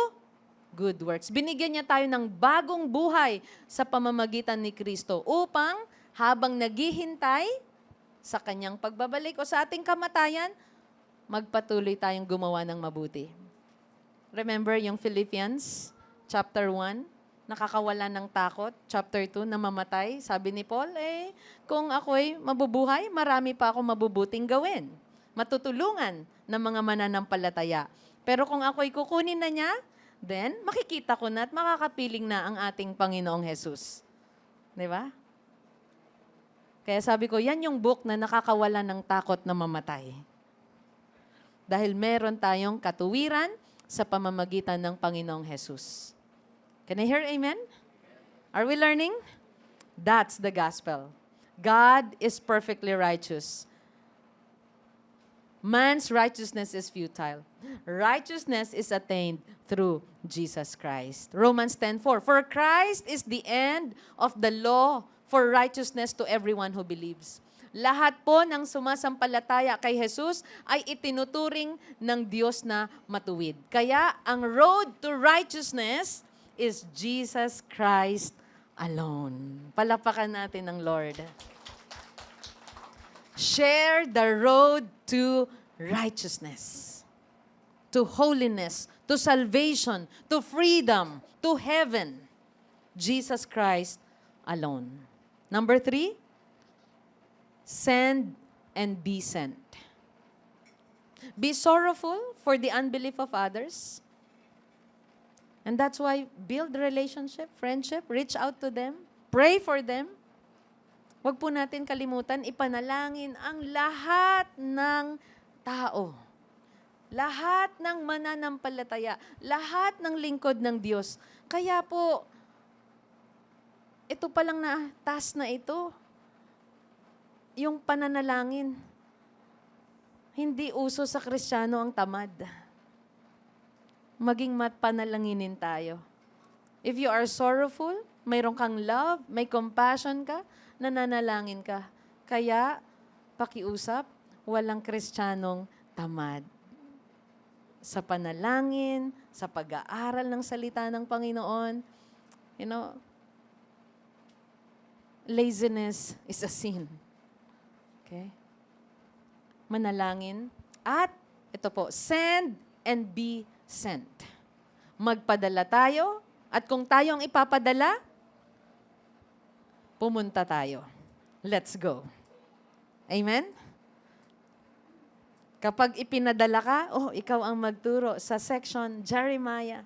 good works. Binigyan niya tayo ng bagong buhay sa pamamagitan ni Kristo upang habang naghihintay sa kanyang pagbabalik o sa ating kamatayan, magpatuloy tayong gumawa ng mabuti. Remember yung Philippians chapter 1, nakakawala ng takot. Chapter 2, namamatay. Sabi ni Paul, kung ako'y mabubuhay, marami pa akong mabubuting gawin. Matutulungan ng mga mananampalataya. Pero kung ako'y kukunin na niya, then makikita ko na at makakapiling na ang ating Panginoong Jesus. Di ba? Kaya sabi ko, yan yung book na nakakawala ng takot na mamatay. Dahil meron tayong katuwiran sa pamamagitan ng Panginoong Jesus. Can I hear amen? Are we learning? That's the gospel. God is perfectly righteous. Man's righteousness is futile. Righteousness is attained through Jesus Christ. Romans 10:4. For Christ is the end of the law for righteousness to everyone who believes. Lahat po ng sumasampalataya kay Jesus ay itinuturing ng Diyos na matuwid. Kaya ang road to righteousness is Jesus Christ alone. Palapakan natin ng Lord. Share the road to righteousness, to holiness, to salvation, to freedom, to heaven. Jesus Christ alone. Number 3, send and be sent. Be sorrowful for the unbelief of others. And that's why build relationship, friendship, reach out to them, pray for them. Huwag po natin kalimutan, ipanalangin ang lahat ng tao. Lahat ng mananampalataya, lahat ng lingkod ng Diyos. Kaya po, ito palang na task na ito, yung pananalangin. Hindi uso sa Kristiyano ang tamad. Maging panalanginin tayo. If you are sorrowful, mayroon kang love, may compassion ka, nananalangin ka. Kaya, pakiusap, walang Kristiyanong tamad. Sa panalangin, sa pag-aaral ng salita ng Panginoon, laziness is a sin. Okay? Manalangin. At, ito po, send and be sent. Magpadala tayo, at kung tayo ang ipapadala, pumunta tayo. Let's go. Amen? Kapag ipinadala ka, ikaw ang magturo sa section Jeremiah,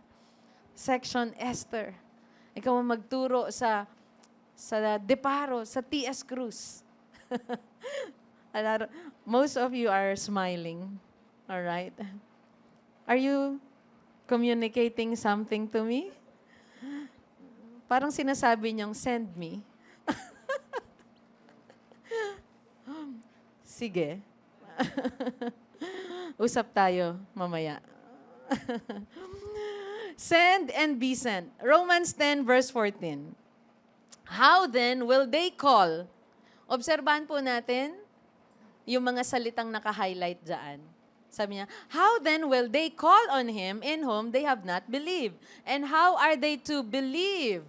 section Esther. Ikaw ang magturo sa Deparo, sa T.S. Cruz. Most of you are smiling. All right? Are you communicating something to me? Parang sinasabi niyong, send me. Sige. Usap tayo mamaya. Send and be sent. Romans 10 verse 14. How then will they call? Obserbahan po natin yung mga salitang naka-highlight dyan. Sabi niya, how then will they call on Him in whom they have not believed? And how are they to believe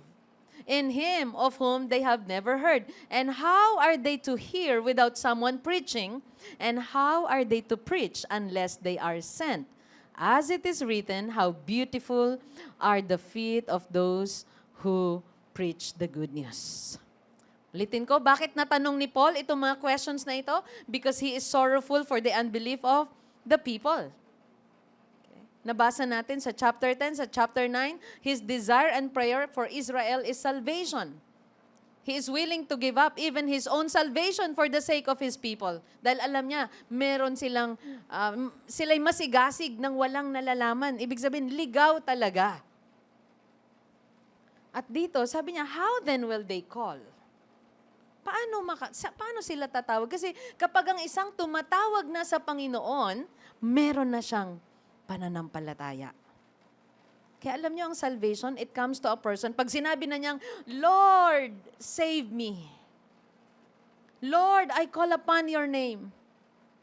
in Him of whom they have never heard? And how are they to hear without someone preaching? And how are they to preach unless they are sent? As it is written, how beautiful are the feet of those who preach the good news. Ulitin ko, bakit natanong ni Paul itong mga questions na ito? Because he is sorrowful for the unbelief of the people. Okay. Nabasa natin sa chapter 10, sa chapter 9, his desire and prayer for Israel is salvation. He is willing to give up even his own salvation for the sake of his people. Dahil alam niya, meron sila'y masigasig ng walang nalalaman. Ibig sabihin, ligaw talaga. At dito, sabi niya, how then will they call? Paano sila tatawag? Kasi kapag ang isang tumatawag na sa Panginoon, meron na siyang pananampalataya. Kaya alam niyo, ang salvation, it comes to a person. Pag sinabi na niyang, Lord, save me. Lord, I call upon your name.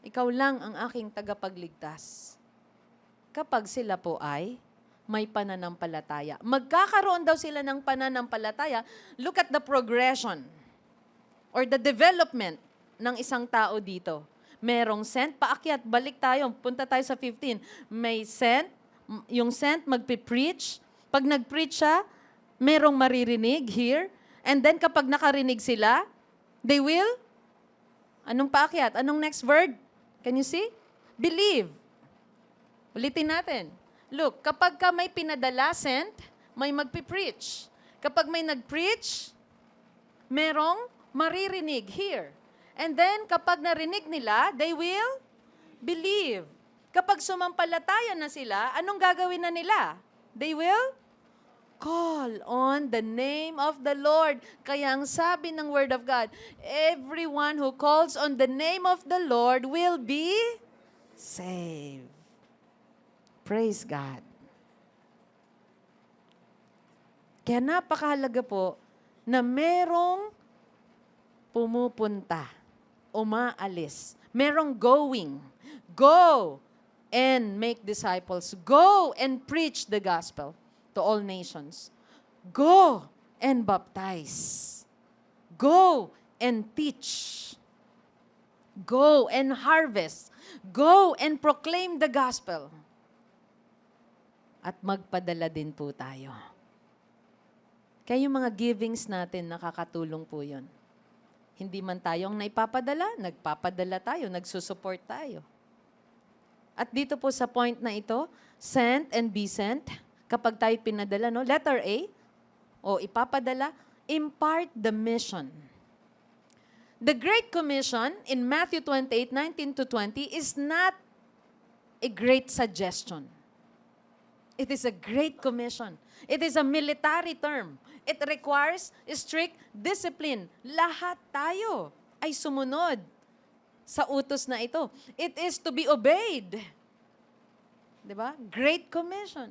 Ikaw lang ang aking tagapagligtas. Kapag sila po ay may pananampalataya. Magkakaroon daw sila ng pananampalataya. Look at the progression or the development ng isang tao dito. Merong sent, paakyat, balik tayo, punta tayo sa 15. May sent, yung sent magpipreach. Pag nagpreach siya, merong maririnig here. And then kapag nakarinig sila, they will, anong paakyat? Anong next word? Can you see? Believe. Ulitin natin. Look, kapag ka may pinadala, sent, may magpipreach. Kapag may nagpreach, merong maririnig here. And then, kapag narinig nila, they will believe. Kapag sumampalataya na sila, anong gagawin na nila? They will call on the name of the Lord. Kaya ang sabi ng Word of God, everyone who calls on the name of the Lord will be saved. Praise God. Kaya napakahalaga po na merong pumupunta, umaalis, merong going. Go and make disciples. Go and preach the gospel to all nations. Go and baptize. Go and teach. Go and harvest. Go and proclaim the gospel. At magpadala din po tayo. Kaya yung mga givings natin, nakakatulong po yun. Hindi man tayo ang naipapadala, nagpapadala tayo, nagsusupport tayo. At dito po sa point na ito, sent and be sent, kapag tayo pinadala, no? Letter A, o ipapadala, impart the mission. The Great Commission in Matthew 28:19-20 is not a great suggestion. It is a great commission. It is a military term. It requires strict discipline. Lahat tayo ay sumunod sa utos na ito. It is to be obeyed. Diba? Great Commission.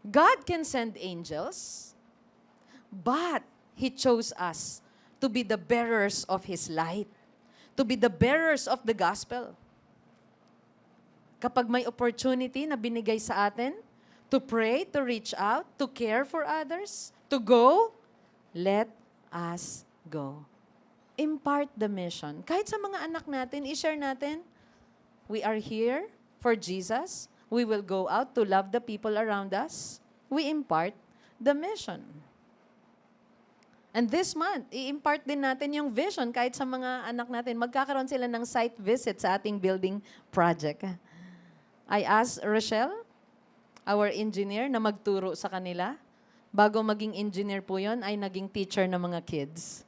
God can send angels, but He chose us to be the bearers of His light, to be the bearers of the gospel. Kapag may opportunity na binigay sa atin, to pray, to reach out, to care for others, to go, let us go. Impart the mission. Kahit sa mga anak natin, i-share natin, we are here for Jesus. We will go out to love the people around us. We impart the mission. And this month, i-impart din natin yung vision kahit sa mga anak natin. Magkakaroon sila ng site visit sa ating building project. I asked Rochelle, our engineer, na magturo sa kanila. Bago maging engineer po yon, ay naging teacher ng mga kids.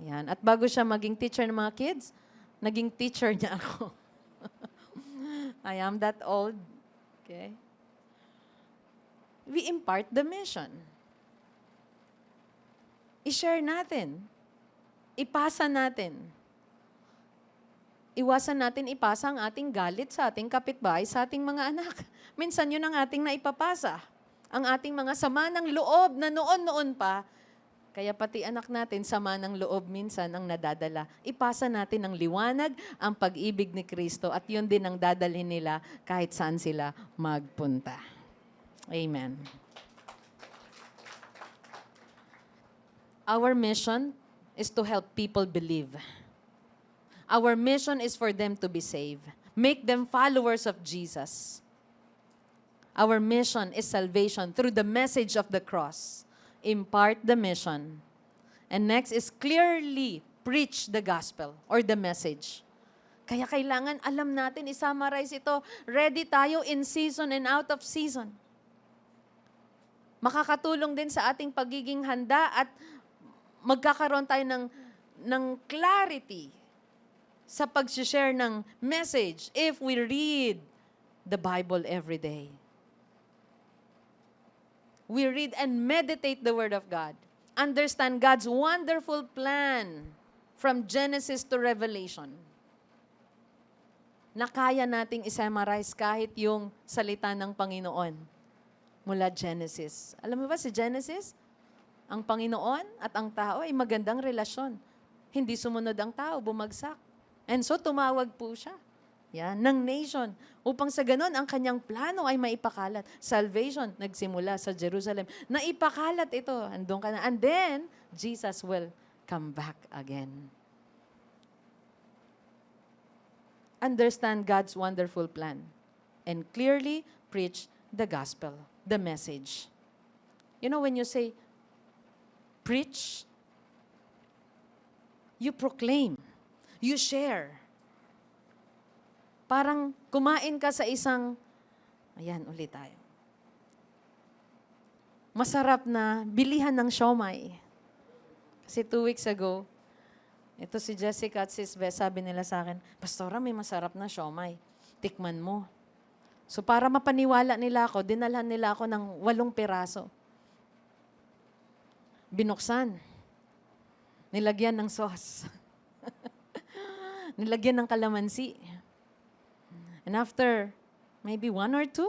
Yan. At bago siya maging teacher ng mga kids, naging teacher niya ako. I am that old. Okay? We impart the mission. I-share natin. Ipasa natin. Iwasan natin ipasa ang ating galit sa ating kapitbahay, sa ating mga anak. Minsan yun ang ating naipapasa. Ang ating mga sama ng loob na noon-noon pa, kaya pati anak natin, sama ng loob minsan ang nadadala. Ipasa natin ang liwanag, ang pag-ibig ni Kristo, at yun din ang dadalhin nila kahit saan sila magpunta. Amen. Our mission is to help people believe. Our mission is for them to be saved. Make them followers of Jesus. Our mission is salvation through the message of the cross. Impart the mission. And next is clearly preach the gospel or the message. Kaya kailangan alam natin, i-summarize ito. Ready tayo in season and out of season. Makakatulong din sa ating pagiging handa at magkakaroon tayo ng clarity sa pag-share ng message if we read the Bible every day. We read and meditate the Word of God. Understand God's wonderful plan from Genesis to Revelation. na kaya nating i-summarize kahit yung salita ng Panginoon mula Genesis. Alam mo ba si Genesis? Ang Panginoon at ang tao ay magandang relasyon. Hindi sumunod ang tao, bumagsak. And so tumawag po siya. Yan, ng nation. Upang sa ganun, ang kanyang plano ay maipakalat. Salvation, nagsimula sa Jerusalem. Naipakalat ito. Andun ka na. And then, Jesus will come back again. Understand God's wonderful plan. And clearly preach the gospel, the message. You know, when you say, preach, you proclaim, you share. Parang kumain ka sa isang, ayan, ulit tayo. Masarap na bilihan ng siomai. Kasi 2 weeks ago, ito si Jessica at sis Beth, sabi nila sa akin, Pastora, may masarap na siomai. Tikman mo. So para mapaniwala nila ako, dinalhan nila ako ng 8 piraso. Binuksan. Nilagyan ng sauce. Nilagyan ng kalamansi. And after maybe 1 or 2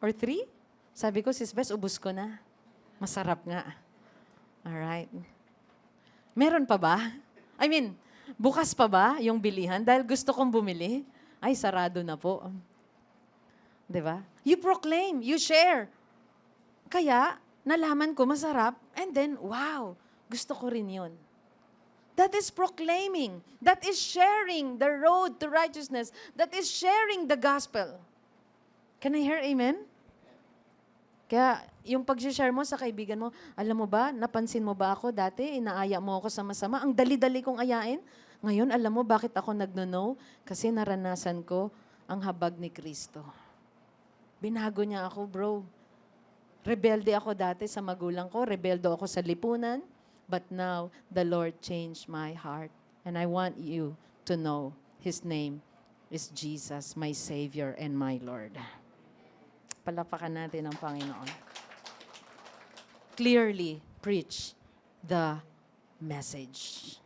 or 3, sabi ko, sis Bess, ubus ko na. Masarap nga. Alright. Meron pa ba? I mean, bukas pa ba yung bilihan? Dahil gusto kong bumili, ay sarado na po. Diba? You proclaim, you share. Kaya, nalaman ko masarap, and then, wow, gusto ko rin yun. That is proclaiming. That is sharing the road to righteousness. That is sharing the gospel. Can I hear amen? Kaya yung pag-share mo sa kaibigan mo, alam mo ba, napansin mo ba ako dati, inaaya mo ako sa masama, ang dali-dali kong ayain. Ngayon, alam mo bakit ako nagno-no? Kasi naranasan ko ang habag ni Kristo. Binago niya ako, bro. Rebelde ako dati sa magulang ko, rebeldo ako sa lipunan. But now, the Lord changed my heart. And I want you to know His name is Jesus, my Savior and my Lord. Palapakan natin ang Panginoon. Clearly preach the message.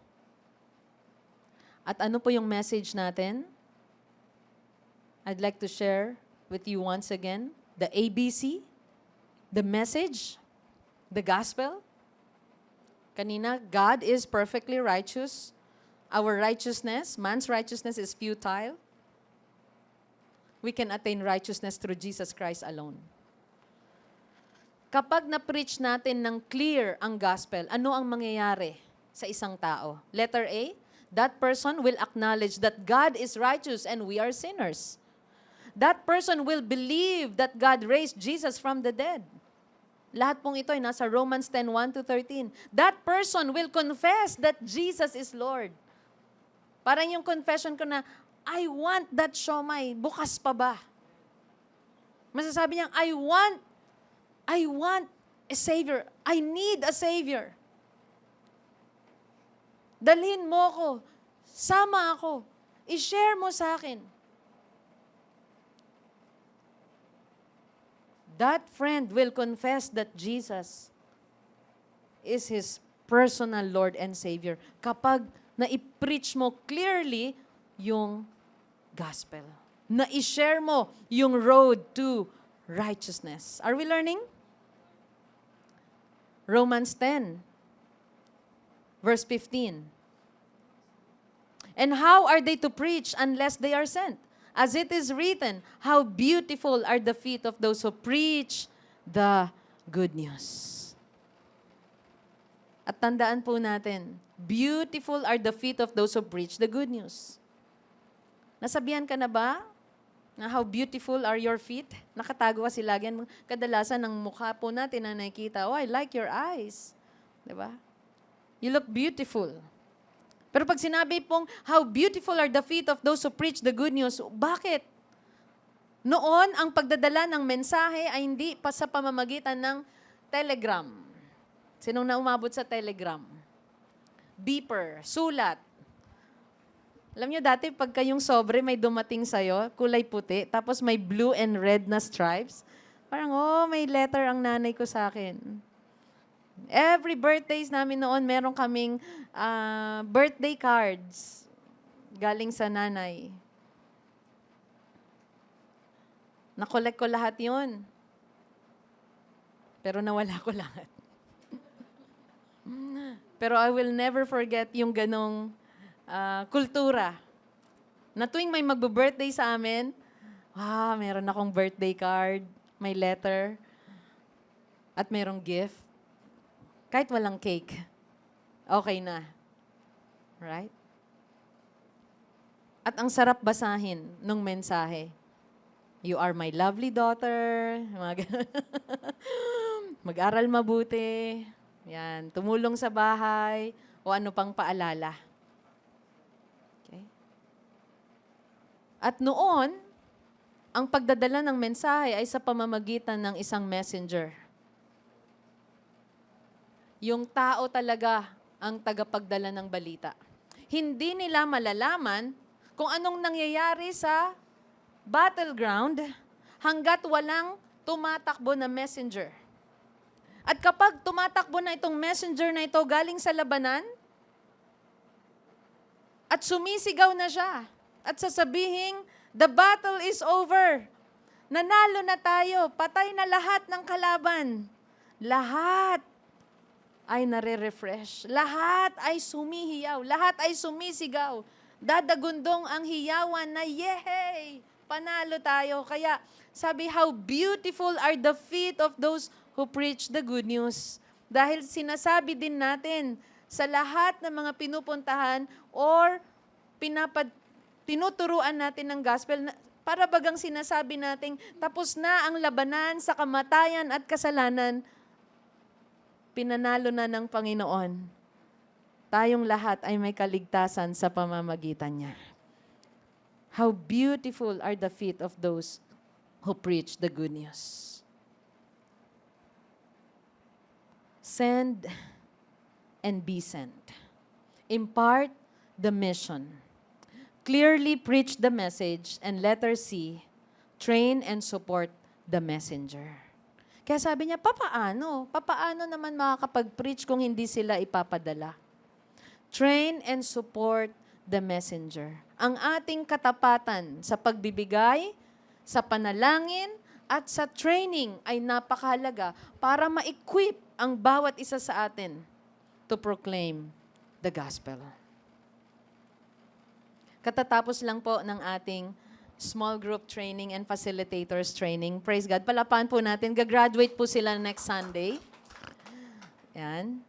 At ano po yung message natin? I'd like to share with you once again the ABC, the message, the gospel. Kanina, God is perfectly righteous. Our righteousness, man's righteousness is futile. We can attain righteousness through Jesus Christ alone. Kapag na-preach natin ng clear ang gospel, ano ang mangyayari sa isang tao? Letter A, that person will acknowledge that God is righteous and we are sinners. That person will believe that God raised Jesus from the dead. Lahat pong ito ay nasa Romans 10:1-13. That person will confess that Jesus is Lord. Parang yung confession ko na, I want that siomai. Bukas pa ba? Masasabi niya, I want a Savior. I need a Savior. Dalhin mo ko. Sama ako. I-share mo sa akin. That friend will confess that Jesus is his personal Lord and Savior kapag na-preach mo clearly yung gospel. Na-share mo yung road to righteousness. Are we learning? Romans 10, verse 15. And how are they to preach unless they are sent? As it is written, how beautiful are the feet of those who preach the good news. At tandaan po natin, beautiful are the feet of those who preach the good news. Nasabihan ka na ba na how beautiful are your feet? Nakatago kasi lagi. Kadalasan ng mukha po natin na nakikita, oh, I like your eyes. Diba? You look beautiful. Pero pag sinabi pong, how beautiful are the feet of those who preach the good news, bakit? Noon, ang pagdadala ng mensahe ay hindi pa sa pamamagitan ng telegram. Sinong naumabot sa telegram? Beeper, sulat. Alam nyo, dati pag kayong sobre may dumating sa'yo, kulay puti, tapos may blue and red na stripes, parang, oh, may letter ang nanay ko sa akin. Every birthdays namin noon, meron kaming birthday cards galing sa nanay. Nakolek ko lahat yun. Pero nawala ko lahat. Pero I will never forget yung ganong kultura. Na tuwing may magbe-birthday sa amin, meron akong birthday card, may letter, at merong gift. Kahit walang cake, okay na. Right? At ang sarap basahin nung mensahe. You are my lovely daughter. Mag-aral mabuti. Yan, tumulong sa bahay o ano pang paalala. Okay? At noon, ang pagdadala ng mensahe ay sa pamamagitan ng isang messenger. Yung tao talaga ang tagapagdala ng balita. Hindi nila malalaman kung anong nangyayari sa battleground hanggat walang tumatakbo na messenger. At kapag tumatakbo na itong messenger na ito galing sa labanan, at sumisigaw na siya, at sasabihing, the battle is over. Nanalo na tayo, patay na lahat ng kalaban. Lahat ay nare-refresh. Lahat ay sumihiyaw. Lahat ay sumisigaw. Dadagundong ang hiyawan na, yehey! Panalo tayo. Kaya sabi, how beautiful are the feet of those who preach the good news. Dahil sinasabi din natin sa lahat ng mga pinupuntahan or tinuturuan natin ng gospel, para bagang sinasabi natin, tapos na ang labanan sa kamatayan at kasalanan, pinanalo na ng Panginoon. Tayong lahat ay may kaligtasan sa pamamagitan niya. How beautiful are the feet of those who preach the good news. Send and be sent. Impart the mission. Clearly preach the message, and letter C, train and support the messenger. Kaya sabi niya, papaano? Papaano naman makakapag-preach kung hindi sila ipapadala? Train and support the messenger. Ang ating katapatan sa pagbibigay, sa panalangin, at sa training ay napakahalaga para ma-equip ang bawat isa sa atin to proclaim the gospel. Katatapos lang po ng ating small group training and facilitators training. Praise God. Palapaan po natin. Gagraduate po sila next Sunday. Yan.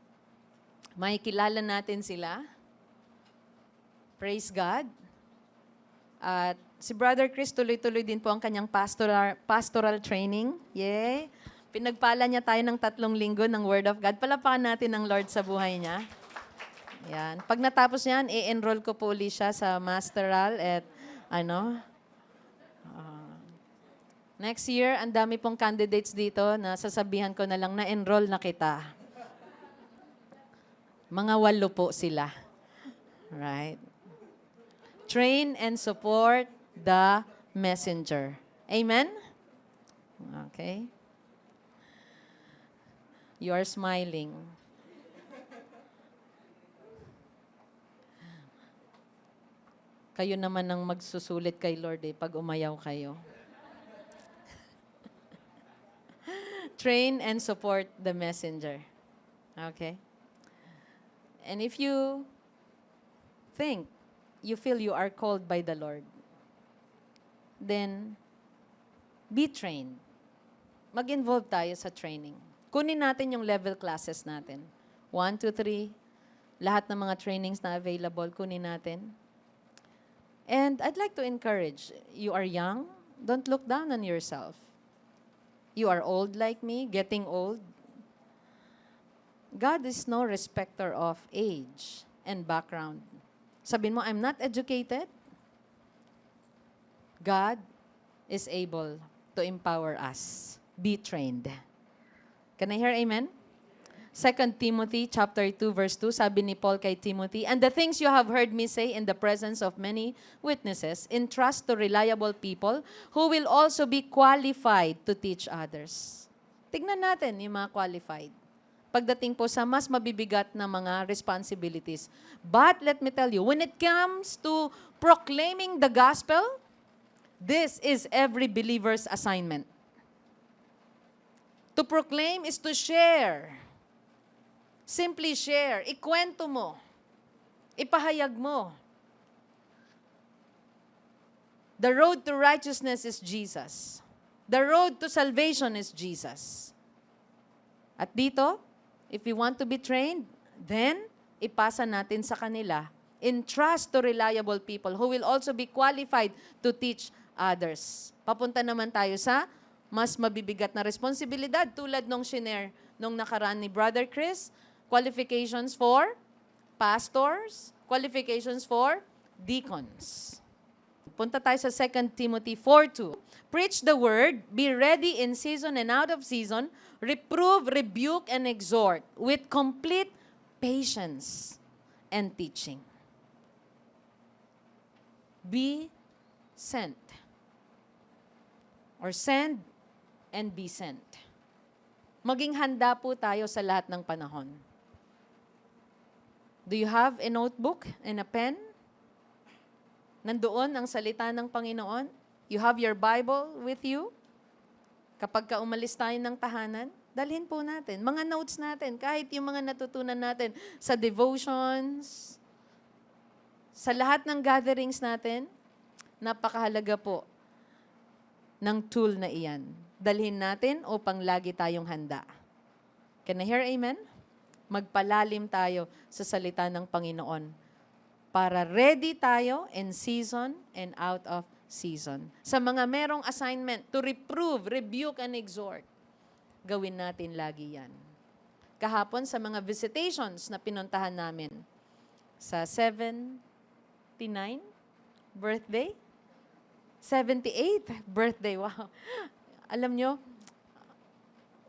May kilala natin sila. Praise God. At si Brother Chris, tuloy-tuloy din po ang kanyang pastoral training. Yay! Pinagpala niya tayo ng 3 linggo ng Word of God. Palapakan natin ang Lord sa buhay niya. Yan. Pag natapos niyan, i-enroll ko po ulit siya sa masteral at next year, ang dami pong candidates dito na sasabihan ko na lang na enroll na kita. Mga 8 po sila. Right? Train and support the messenger. Amen? Okay. You are smiling. Kayo naman ang magsusulit kay Lord pag umayaw kayo. Train and support the messenger. Okay? And if you feel you are called by the Lord, then be trained. Mag-involve tayo sa training. Kunin natin yung level classes natin. 1, 2, 3. Lahat ng mga trainings na available, kunin natin. And I'd like to encourage, you are young, don't look down on yourself. You are old like me, getting old. God is no respecter of age and background. Sabihin mo, I'm not educated. God is able to empower us. Be trained. Can I hear amen? 2 Timothy chapter 2 verse 2, sabi ni Paul kay Timothy, and the things you have heard me say in the presence of many witnesses, entrust to reliable people who will also be qualified to teach others. Tignan natin yung mga qualified. Pagdating po sa mas mabibigat na mga responsibilities. But let me tell you, when it comes to proclaiming the gospel, This is every believer's assignment. To proclaim is to share. Simply share. Ikwento mo. Ipahayag mo. The road to righteousness is Jesus. The road to salvation is Jesus. At dito, if we want to be trained, then ipasa natin sa kanila. Entrust to reliable people who will also be qualified to teach others. Papunta naman tayo sa mas mabibigat na responsibilidad tulad nung shinare nung nakaraan ni Brother Chris, qualifications for pastors, qualifications for deacons. Punta tayo sa 2 Timothy 4:2. Preach the word, be ready in season and out of season, reprove, rebuke, and exhort with complete patience and teaching. Be sent. Or send and be sent. Maging handa po tayo sa lahat ng panahon. Do you have a notebook and a pen? Nandoon ang salita ng Panginoon? You have your Bible with you? Kapag umalis tayo ng tahanan, dalhin po natin. Mga notes natin, kahit yung mga natutunan natin sa devotions, sa lahat ng gatherings natin, napakahalaga po ng tool na iyan. Dalhin natin upang lagi tayong handa. Can I hear amen? Magpalalim tayo sa salita ng Panginoon para ready tayo in season and out of season. Sa mga merong assignment to reprove, rebuke, and exhort, gawin natin lagi yan. Kahapon sa mga visitations na pinuntahan namin, sa 79 birthday, 78th birthday, wow. Alam nyo,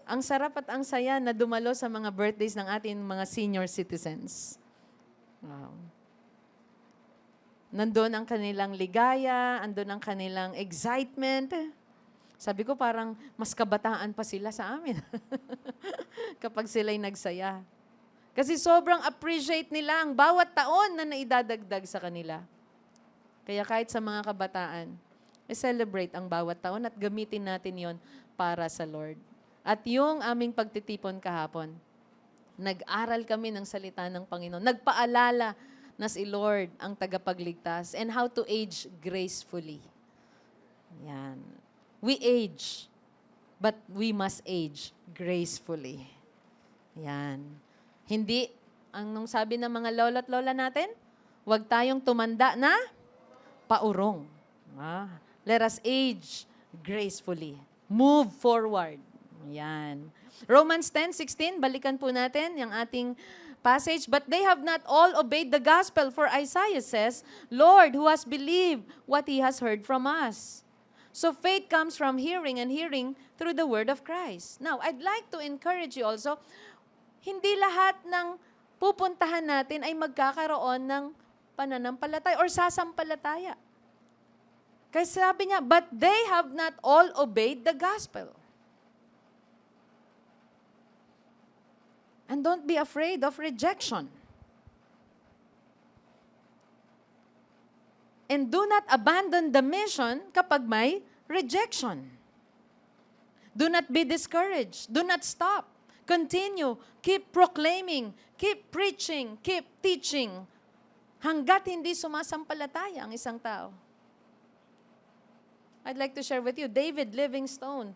ang sarap at ang saya na dumalo sa mga birthdays ng ating mga senior citizens. Wow. Nandun ang kanilang ligaya, andun ang kanilang excitement. Sabi ko parang mas kabataan pa sila sa amin kapag sila'y nagsaya. Kasi sobrang appreciate nila ang bawat taon na naidadagdag sa kanila. Kaya kahit sa mga kabataan, celebrate ang bawat taon at gamitin natin yon para sa Lord. At yung aming pagtitipon kahapon, nag-aral kami ng salita ng Panginoon. Nagpaalala na si Lord ang tagapagligtas and how to age gracefully. Yan. We age, but we must age gracefully. Yan. Hindi, ang nung sabi ng mga lolo't lola natin, huwag tayong tumanda na paurong. Let us age gracefully. Move forward. Yan. Romans 10:16, balikan po natin yung ating passage. But they have not all obeyed the gospel, for Isaiah says, Lord, who has believed what he has heard from us? So faith comes from hearing, and hearing through the word of Christ. Now, I'd like to encourage you also, hindi lahat ng pupuntahan natin ay magkakaroon ng pananampalataya or sasampalataya. Kasi sabi niya, but they have not all obeyed the gospel. And don't be afraid of rejection. And do not abandon the mission kapag may rejection. Do not be discouraged. Do not stop. Continue. Keep proclaiming. Keep preaching. Keep teaching. Hanggat hindi sumasampalataya ang isang tao. I'd like to share with you, David Livingstone.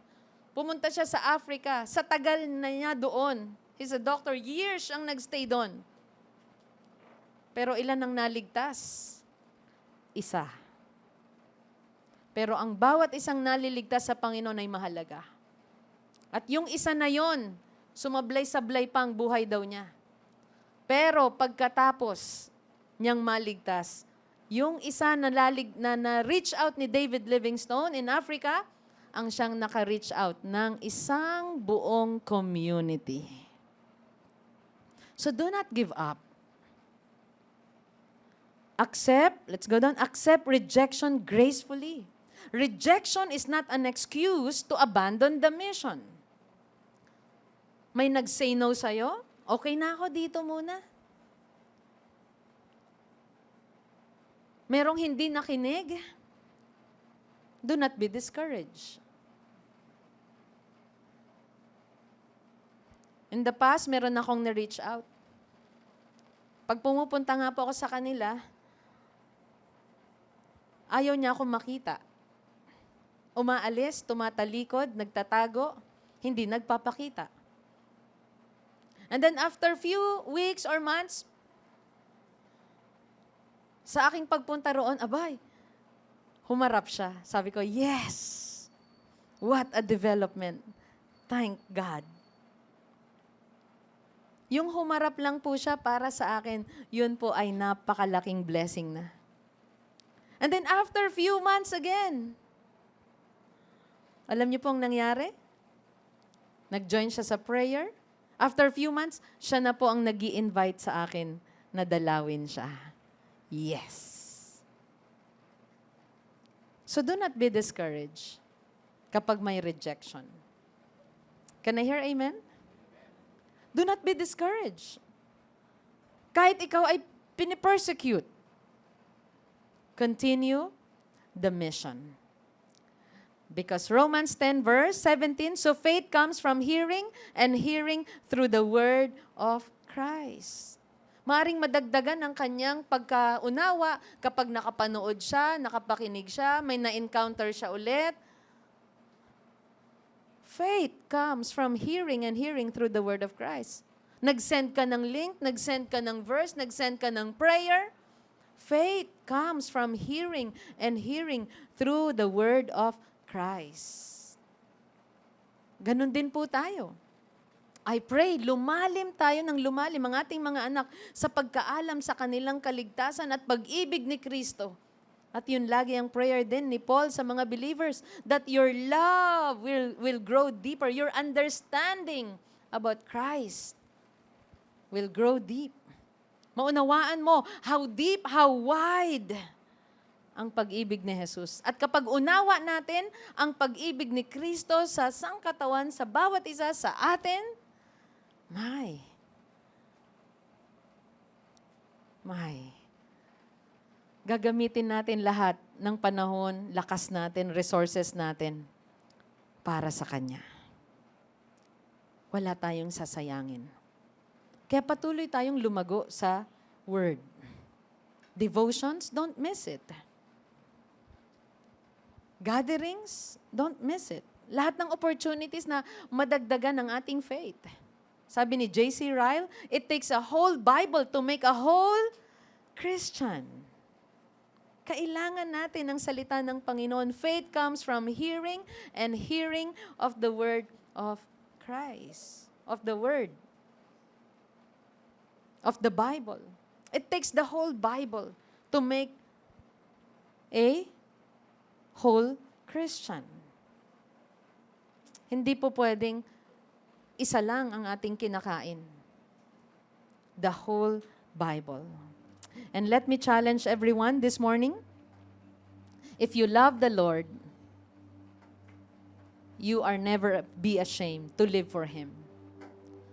Pumunta siya sa Africa. Sa tagal na niya doon. He's a doctor. Years siyang nagstay doon. Pero ilan ang naligtas? Isa. Pero ang bawat isang naliligtas sa Panginoon ay mahalaga. At yung isa na yon, sumablay-sablay pa ang buhay daw niya. Pero pagkatapos niyang maligtas, yung isa na reach out ni David Livingstone in Africa, ang siyang naka-reach out ng isang buong community. So do not give up. Accept, let's go down, accept rejection gracefully. Rejection is not an excuse to abandon the mission. May nag-say no sa'yo? Okay na ako dito muna. Merong hindi nakinig? Do not be discouraged. In the past, meron akong na-reach out. Pag pumupunta nga po ako sa kanila, ayaw niya akong makita. Umaalis, tumatalikod, nagtatago, hindi nagpapakita. And then after few weeks or months, sa aking pagpunta roon, abay, humarap siya. Sabi ko, yes! What a development. Thank God. Yung humarap lang po siya para sa akin, yun po ay napakalaking blessing na. And then after few months again, alam niyo pong nangyari? Nag-join siya sa prayer. After few months, siya na po ang nag-i-invite sa akin na dalawin siya. Yes. So do not be discouraged kapag may rejection. Can I hear amen? Do not be discouraged. Kahit ikaw ay pinipersecute, continue the mission. Because Romans 10 verse 17, so faith comes from hearing and hearing through the word of Christ. Maaring madagdagan ang kanyang pagkaunawa kapag nakapanood siya, nakapakinig siya, may na-encounter siya ulit. Faith comes from hearing and hearing through the word of Christ. Nag-send ka ng link, nag-send ka ng verse, nag-send ka ng prayer. Faith comes from hearing and hearing through the word of Christ. Ganon din po tayo. I pray, lumalim tayo ng lumalim ang ating mga anak sa pagkaalam sa kanilang kaligtasan at pag-ibig ni Kristo. At yun lagi ang prayer din ni Paul sa mga believers, that your love will grow deeper, your understanding about Christ will grow deep. Maunawaan mo how deep, how wide ang pag-ibig ni Jesus. At kapag unawa natin ang pag-ibig ni Kristo sa sangkatawan, sa bawat isa sa atin, my, gagamitin natin lahat ng panahon, lakas natin, resources natin para sa Kanya. Wala tayong sasayangin. Kaya patuloy tayong lumago sa Word. Devotions, don't miss it. Gatherings, don't miss it. Lahat ng opportunities na madagdagan ng ating faith. Sabi ni J.C. Ryle, it takes a whole Bible to make a whole Christian. Kailangan natin ang salita ng Panginoon. Faith comes from hearing and hearing of the word of Christ. Of the word. Of the Bible. It takes the whole Bible to make a whole Christian. Hindi po pwedeng isa lang ang ating kinakain. The whole Bible. And let me challenge everyone this morning. If you love the Lord, you are never be ashamed to live for Him.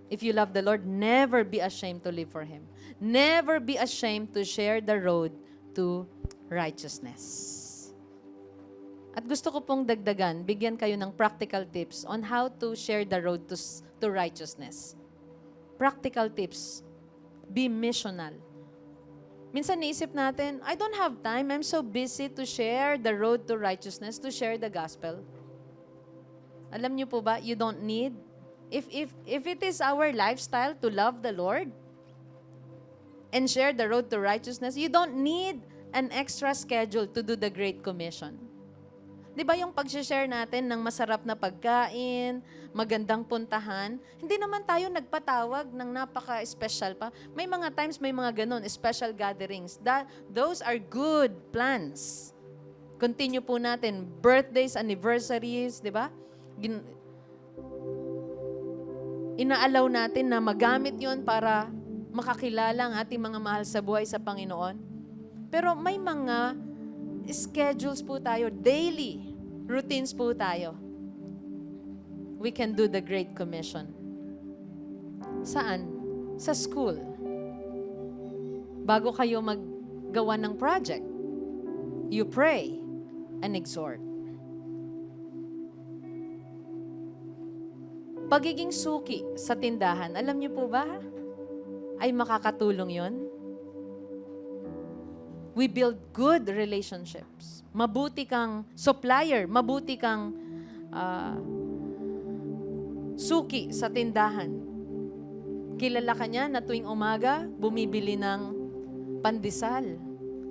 If you love the Lord, never be ashamed to live for Him. Never be ashamed to share the road to righteousness. At gusto ko pong dagdagan, bigyan kayo ng practical tips on how to share the road to righteousness. Practical tips. Be missional. Minsan naisip natin, I don't have time. I'm so busy to share the road to righteousness, to share the gospel. Alam niyo po ba, you don't need. If it is our lifestyle to love the Lord and share the road to righteousness, you don't need an extra schedule to do the Great Commission. Di ba yung pag-share natin ng masarap na pagkain, magandang puntahan, hindi naman tayo nagpatawag ng napaka-special pa. May mga times, may mga ganun, special gatherings. Those are good plans. Continue po natin, birthdays, anniversaries, di ba? Inaalaw natin na magamit yon para makakilala ang ating mga mahal sa buhay sa Panginoon. Pero may mga schedules po tayo, daily routines po tayo. We can do the Great Commission. Saan? Sa school. Bago kayo maggawa ng project, you pray and exhort. Pagiging suki sa tindahan, alam niyo po ba, ay makakatulong yon. We build good relationships. Mabuti kang supplier, mabuti kang suki sa tindahan. Kilala ka niya na tuwing umaga, bumibili ng pandesal.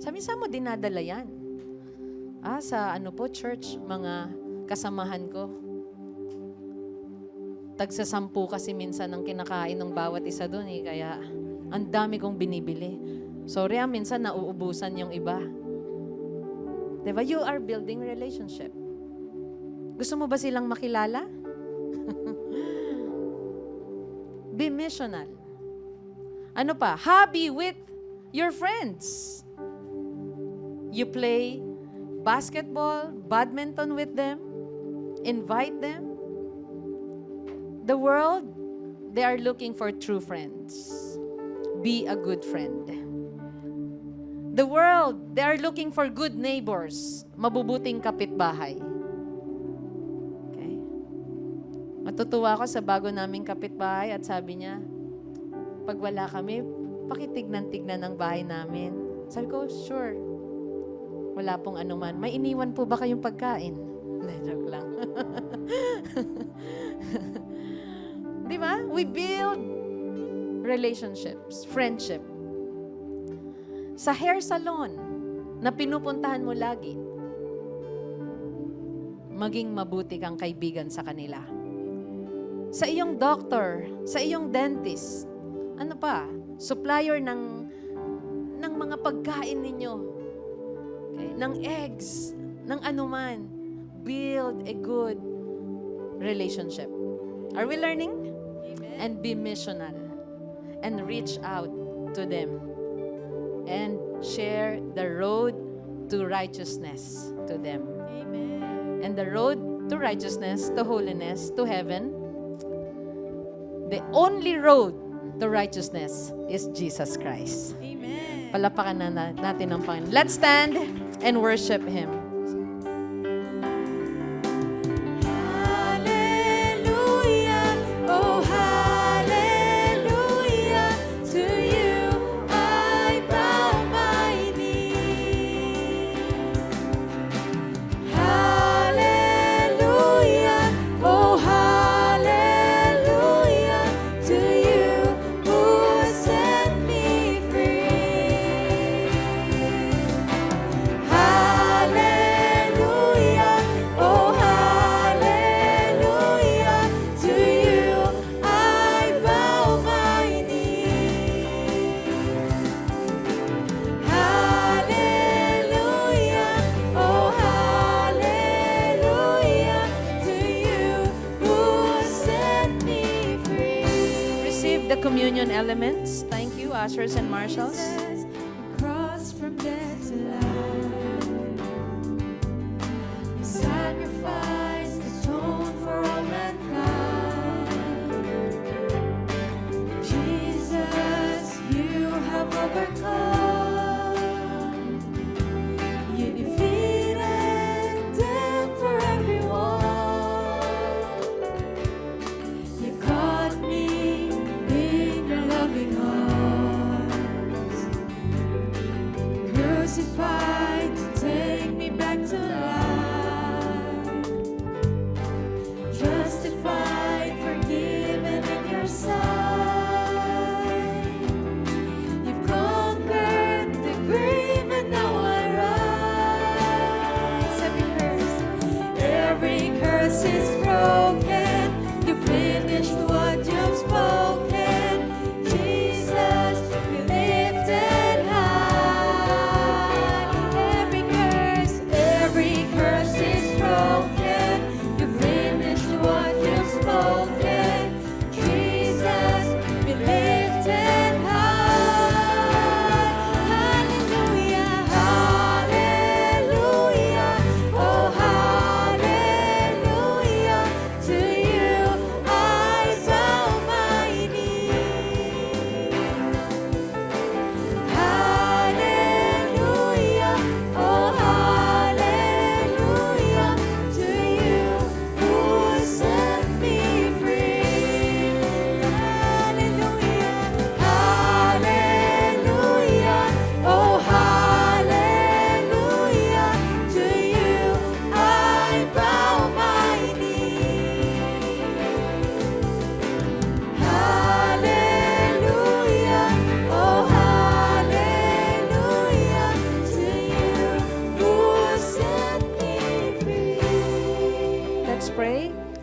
Minsan mo dinadala yan. Sa church, mga kasamahan ko. Tagsa-10 kasi minsan ang kinakain ng bawat isa doon kaya ang dami kong binibili. Sorry, minsan nauubusan yung iba. Diba? You are building relationship. Gusto mo ba silang makilala? Be missional. Ano pa? Hobby with your friends. You play basketball, badminton with them. Invite them. The world, they are looking for true friends. Be a good friend. The world, they are looking for good neighbors. Mabubuting kapitbahay. Okay? Matutuwa ako sa bago naming kapitbahay at sabi niya, pag wala kami, pakitignan-tignan ng bahay namin. Sabi ko, sure. Wala pong anuman. May iniwan po ba kayong pagkain? Hindi, joke lang. Di ba? We build relationships, friendship. Sa hair salon na pinupuntahan mo lagi, maging mabuti kang kaibigan sa kanila. Sa iyong doctor, sa iyong dentist, supplier ng mga pagkain ninyo, okay? Ng eggs, ng anuman, build a good relationship. Are we learning? Amen. And be missional. And reach out to them. And share the road to righteousness to them.
Amen.
And the road to righteousness, to holiness, to heaven, the only road to righteousness is Jesus Christ.
Amen.
Palapakan na natin ang Panginoon. Let's stand and worship Him.
Hallelujah, oh hallelujah, to you I bow my knee. Hallelujah, oh hallelujah, to you who set me free. Hallelujah, oh hallelujah, to you I bow my knee. Hallelujah, oh hallelujah, to you who set me free.
Receive the communion elements. Thank you, ushers and marshals.
Jesus, cross from death to life. The sacrifice atoned for all mankind. Jesus, you have overcome. You defeated death for everyone. You caught me in your loving arms.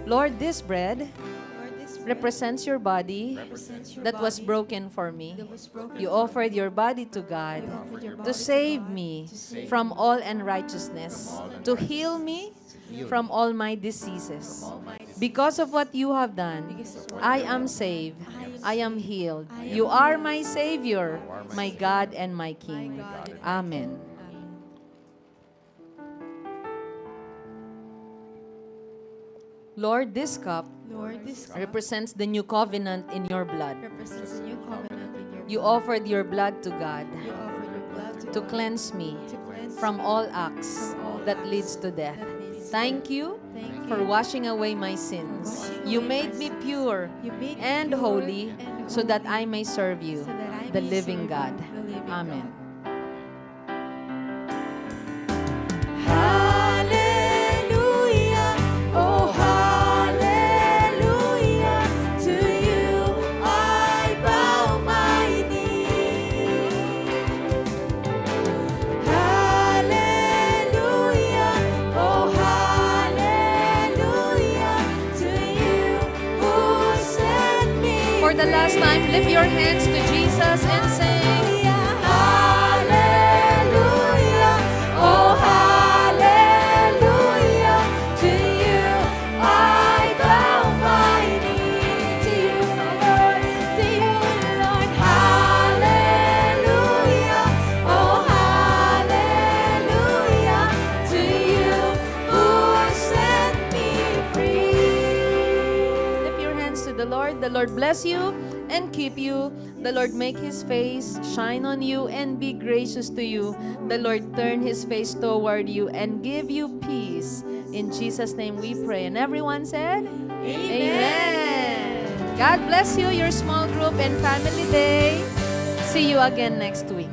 Lord, this bread
Lord, this bread
represents your body
represents your
that was
body
broken for me.
that was broken
You
for
offered
me.
your body to God
You offered your
to
body
save
God
me
to save
from
me
all unrighteousness, to heal me from all my diseases.
all my diseases.
Because of what you have done,
Because of what
I
you
am
have
saved.
I
I
am
am healed.
I am
You are
healed.
my Savior, my God and my
my
King.
God and my
Amen.
King. Amen.
Lord, this cup
Lord, this cup
represents the new covenant in your blood.
represents a new covenant in your
You
blood.
offered your blood to God
You offered your blood
to
God
cleanse me
to cleanse
from
me
all acts
from all
that
acts
leads to death.
that leads to
Thank
death.
you
Thank
for
you
washing away my sins.
washing
You
away
made
my
me
sins.
pure
You made me
and
pure
holy
and
so that
holy
I may serve you,
so that I
the
may
living
serve
God.
you, the living
Amen.
God. Hallelujah, oh hallelujah, to you I bow my knee. Hallelujah, oh hallelujah, to you who set me
For the last time, lift your hands to Jesus and sing.
Hallelujah, oh hallelujah, to you I bow my knee. To you, Lord, to you, Lord. Hallelujah, oh hallelujah, to you who set me free.
Lift your hands to the Lord. The Lord bless you and keep you. The Lord make His face shine on you and be gracious to you. The Lord turn His face toward you and give you peace. In Jesus' name we pray. And everyone said, Amen. God bless you, your small group and family day. See you again next week.